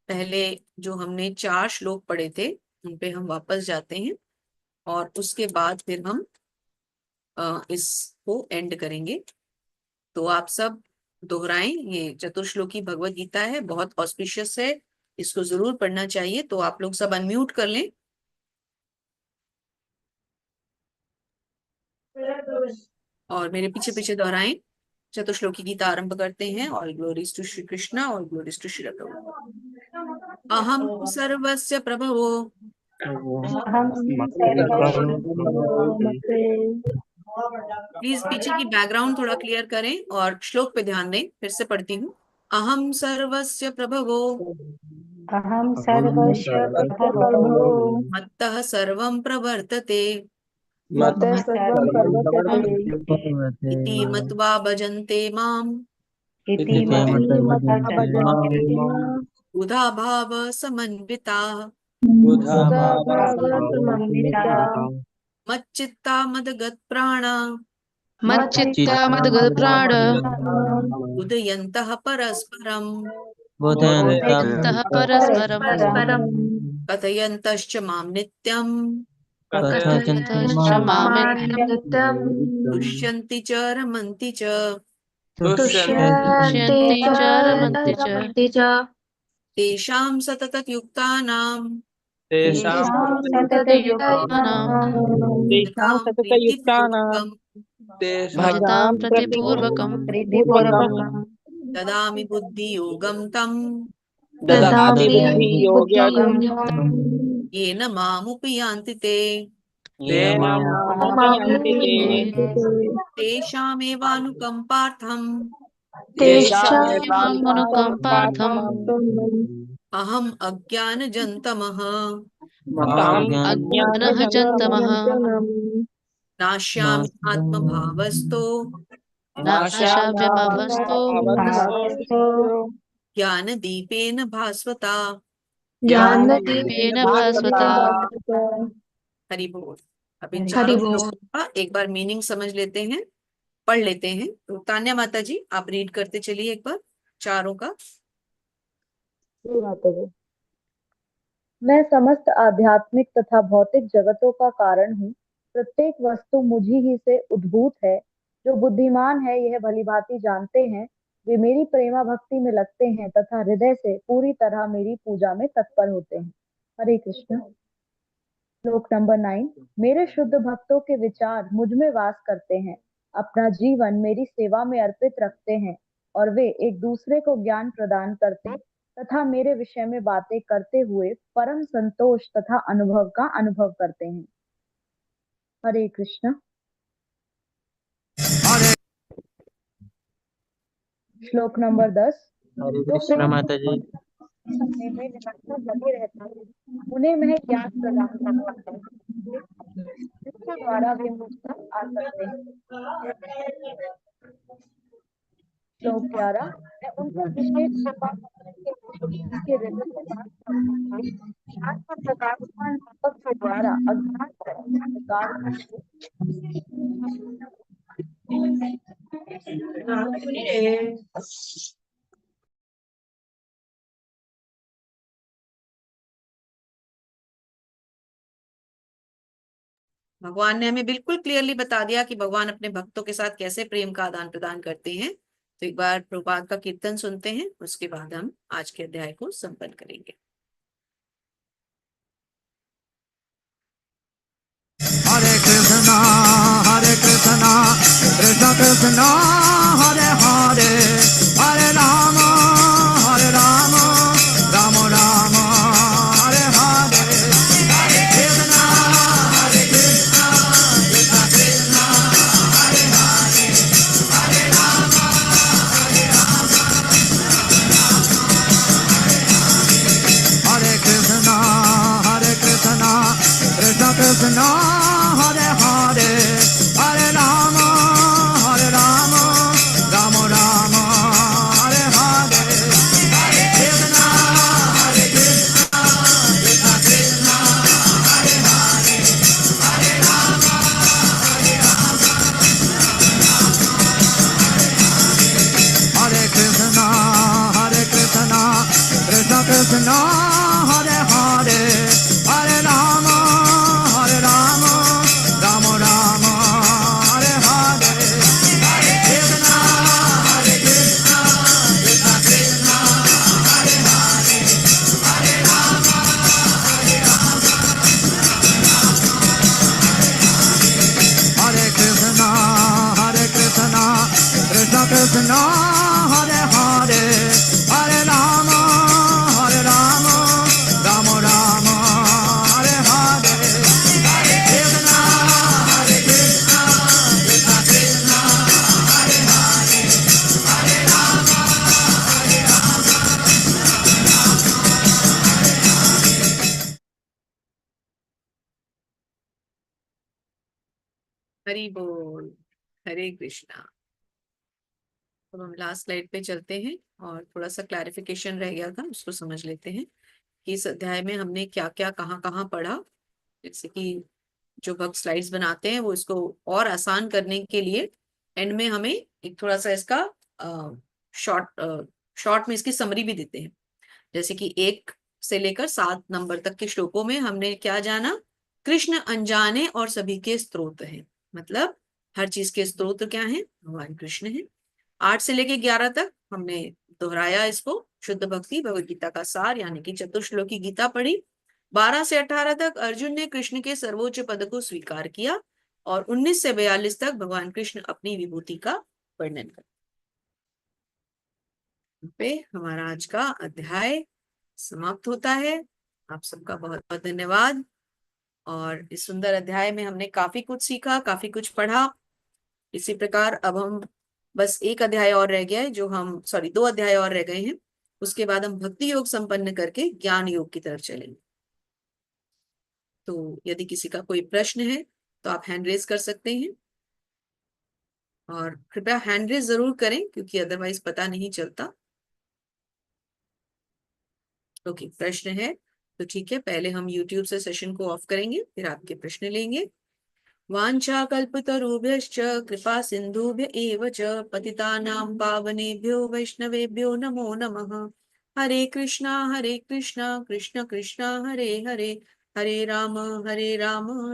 पहले जो हमने 4 श्लोक पढ़े थे उन पे हम वापस जाते हैं और उसके बाद फिर हम इसको एंड करेंगे। तो आप सब दोहराएं, ये चतुर्श्लोकी भगवत गीता है, बहुत ऑस्पिशियस है, इसको जरूर पढ़ना चाहिए। तो आप लोग सब अनम्यूट कर लें और मेरे पीछे पीछे दोहराएं। चतुर्श्लोकी गीता आरंभ करते हैं। All glories to Shri Krishna, all glories to Shri Prabhu. अहम सर्वस्य प्रभवो हम प्लीज पीछे की बैकग्राउंड थोड़ा क्लियर करें और श्लोक पे ध्यान दें। फिर से पढ़ती हूँ। अहम सर्वस्य प्रभवो अहम सर्वस्य प्रभवो मत्तः सर्वं प्रवर्तते मत्तः सर्वं प्रवर्तते इति मत्वा भजन्ते माम् इति इति मत्वा मत्वा भजन्ते भजन्ते माम् बुधा भाव समन्विता बुधा बुधा भाव भाव समन्विता मच्चित्ता मदगत प्राणा मच्चित्ता मदगत प्राण उदयन्तः परस्परम् बोधयन्तः बोधयन्तः परस्परम् परस्परम् कथयन्तश्च मां नित्यम् कथयन्तश्च मामेत्यम् नित्यम् तुष्यन्ति च रमन्ति च तुष्यन्ति तुष्यन्ति च च रमन्ति च रमन्ति च तेषां सततयुक्तानां तेषां तेषां सततयुक्तानाम् भजतां सततयुक्तानां प्रीतिपूर्वकं भजतां भजतां प्रतिपूर्वकम् पूर्वकम् ददामि बुद्धियोगं तं ददाति ददामि बुद्धि योग्यं बुद्धियोगं येन मामुपयान्ति ते तेन मामुपयान्ति ते तेषामेवानुकम्पार्थम् तेषामनुकम्पार्थम् अहम् अज्ञानजन्तमः अहम् अज्ञानः जन्तमः नाश्यामि आत्मभावस्तो नाशाव्यमभस्तो नाशामस्तो ज्ञानदीपेन भास्वता। ज्ञानदीपेन भास्वता। हरि बोल। अब इन हरि चारों बोल। श्लोकों का एक बार मीनिंग समझ लेते हैं, पढ़ लेते हैं। तो तान्या माता जी आप रीड करते चलिए एक बार चारों का। जी माता जी। मैं समस्त आध्यात्मिक तथा भौतिक जगतों का कारण हूँ। प्रत्येक वस्तु मुझी ही से उद्भूत है। जो बुद्धिमान है यह भलीभांति जानते हैं। वे मेरी प्रेमा भक्ति में लगते हैं तथा हृदय से पूरी तरह मेरी पूजा में तत्पर होते हैं। हरे कृष्ण। श्लोक नंबर 9। मेरे शुद्ध भक्तों के विचार मुझ में वास करते हैं, अपना जीवन मेरी सेवा में अर्पित रखते हैं और वे एक दूसरे को ज्ञान प्रदान करते तथा मेरे विषय में बातें करते हुए परम संतोष तथा अनुभव का अनुभव करते हैं। हरे कृष्ण। श्लोक नंबर 10। हरे कृष्ण माता जी। करने में निरंतर लगे रहता है, उन्हें मैं ज्ञान प्रदान करता हूँ, जिसके द्वारा वे मुझ तक आ सकते हैं। श्लोक 11। मैं उनसे विशेष कृपा के हृदय से बात करता हूँ, ज्ञान का प्रकाशमान दीपक के द्वारा अज्ञान को अंधकार करके भगवान ने हमें बिल्कुल क्लियरली बता दिया कि भगवान अपने भक्तों के साथ कैसे प्रेम का आदान प्रदान करते हैं। तो एक बार प्रभुपाद का कीर्तन सुनते हैं, उसके बाद हम आज के अध्याय को संपन्न करेंगे। हरे कृष्णा कृष्ण कृष्ण हरे हरे, हरे राम राम राम हरे हरे, हरे कृष्णा कृष्ण कृष्ण हरे हरे, हरे राम हरे कृष्णा कृष्ण कृष्ण हरे हरे, हरे राम राम राम हरे हरे, हरे कृष्णा कृष्ण कृष्ण हरे हरे, हरे राम हरे कृष्णा कृष्ण कृष्ण हरे हरे, हरे राम राम राम हरे हरे, हरे कृष्णा कृष्ण कृष्ण हरे हरे, हरे राम हरे कृष्णा कृष्ण कृष्ण हरे हरे, हरे राम राम राम हरे हरे, हरे कृष्णा कृष्ण कृष्ण हरे हरे, हरे राम हरि बोल। हरे कृष्णा। तो हम लास्ट स्लाइड पे चलते हैं और थोड़ा सा क्लैरिफिकेशन रह गया था, उसको समझ लेते हैं कि इस अध्याय में हमने क्या क्या कहाँ कहाँ पढ़ा। जैसे कि जो भक्त स्लाइड्स बनाते हैं वो इसको और आसान करने के लिए एंड में हमें एक थोड़ा सा इसका शॉर्ट शॉर्ट में इसकी समरी भी देते हैं। जैसे कि 1 से लेकर 7 नंबर तक के श्लोकों में हमने क्या जाना, कृष्ण अनजाने और सभी के स्त्रोत हैं, मतलब हर चीज के स्त्रोत क्या हैं, भगवान कृष्ण हैं। 8 से लेकर 11 तक हमने दोहराया इसको, शुद्ध भक्ति भगवत गीता का सार यानी कि चतुर्श्लोकी गीता पढ़ी। 12 से 18 तक अर्जुन ने कृष्ण के सर्वोच्च पद को स्वीकार किया और 19 से 42 तक भगवान कृष्ण अपनी विभूति का वर्णन करते पे हमारा आज का अध्याय समाप्त होता है। आप सबका बहुत बहुत धन्यवाद। और इस सुंदर अध्याय में हमने काफी कुछ सीखा, काफी कुछ पढ़ा। इसी प्रकार अब हम बस एक अध्याय और रह गया है, जो हम 2 अध्याय और रह गए हैं, उसके बाद हम भक्ति योग संपन्न करके ज्ञान योग की तरफ चलेंगे। तो यदि किसी का कोई प्रश्न है तो आप हैंड रेज कर सकते हैं, और कृपया हैंड रेज जरूर करें क्योंकि अदरवाइज पता नहीं चलता। ओके, प्रश्न है तो ठीक है, पहले हम YouTube से सेशन को ऑफ करेंगे, फिर आपके प्रश्न लेंगे। वाञ्छा कल्पतरुभ्यश्च कृपा सिन्धुभ्य एव च पतितानां पावनेभ्यो वैष्णवेभ्यो नमो नमः। हरे कृष्णा कृष्ण कृष्णा हरे हरे, हरे राम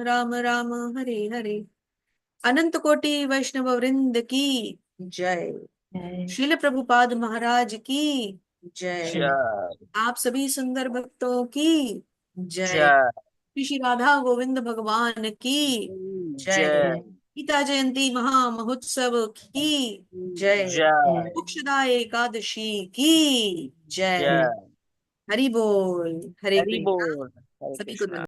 राम राम हरे हरे। अनंत कोटि वैष्णव वृंद की जय। जय श्रील प्रभुपाद महाराज की जय। जय आप सभी सुंदर भक्तों की जय। जय श्री श्री राधा गोविंद भगवान की जय। जय गीता जयंती महामहोत्सव की जय। जय मोक्षदा एकादशी की जय। जय हरि बोल, हरे हरि कृष्णा। बोल। हरे सभी को कृष्णा। धन्यवाद।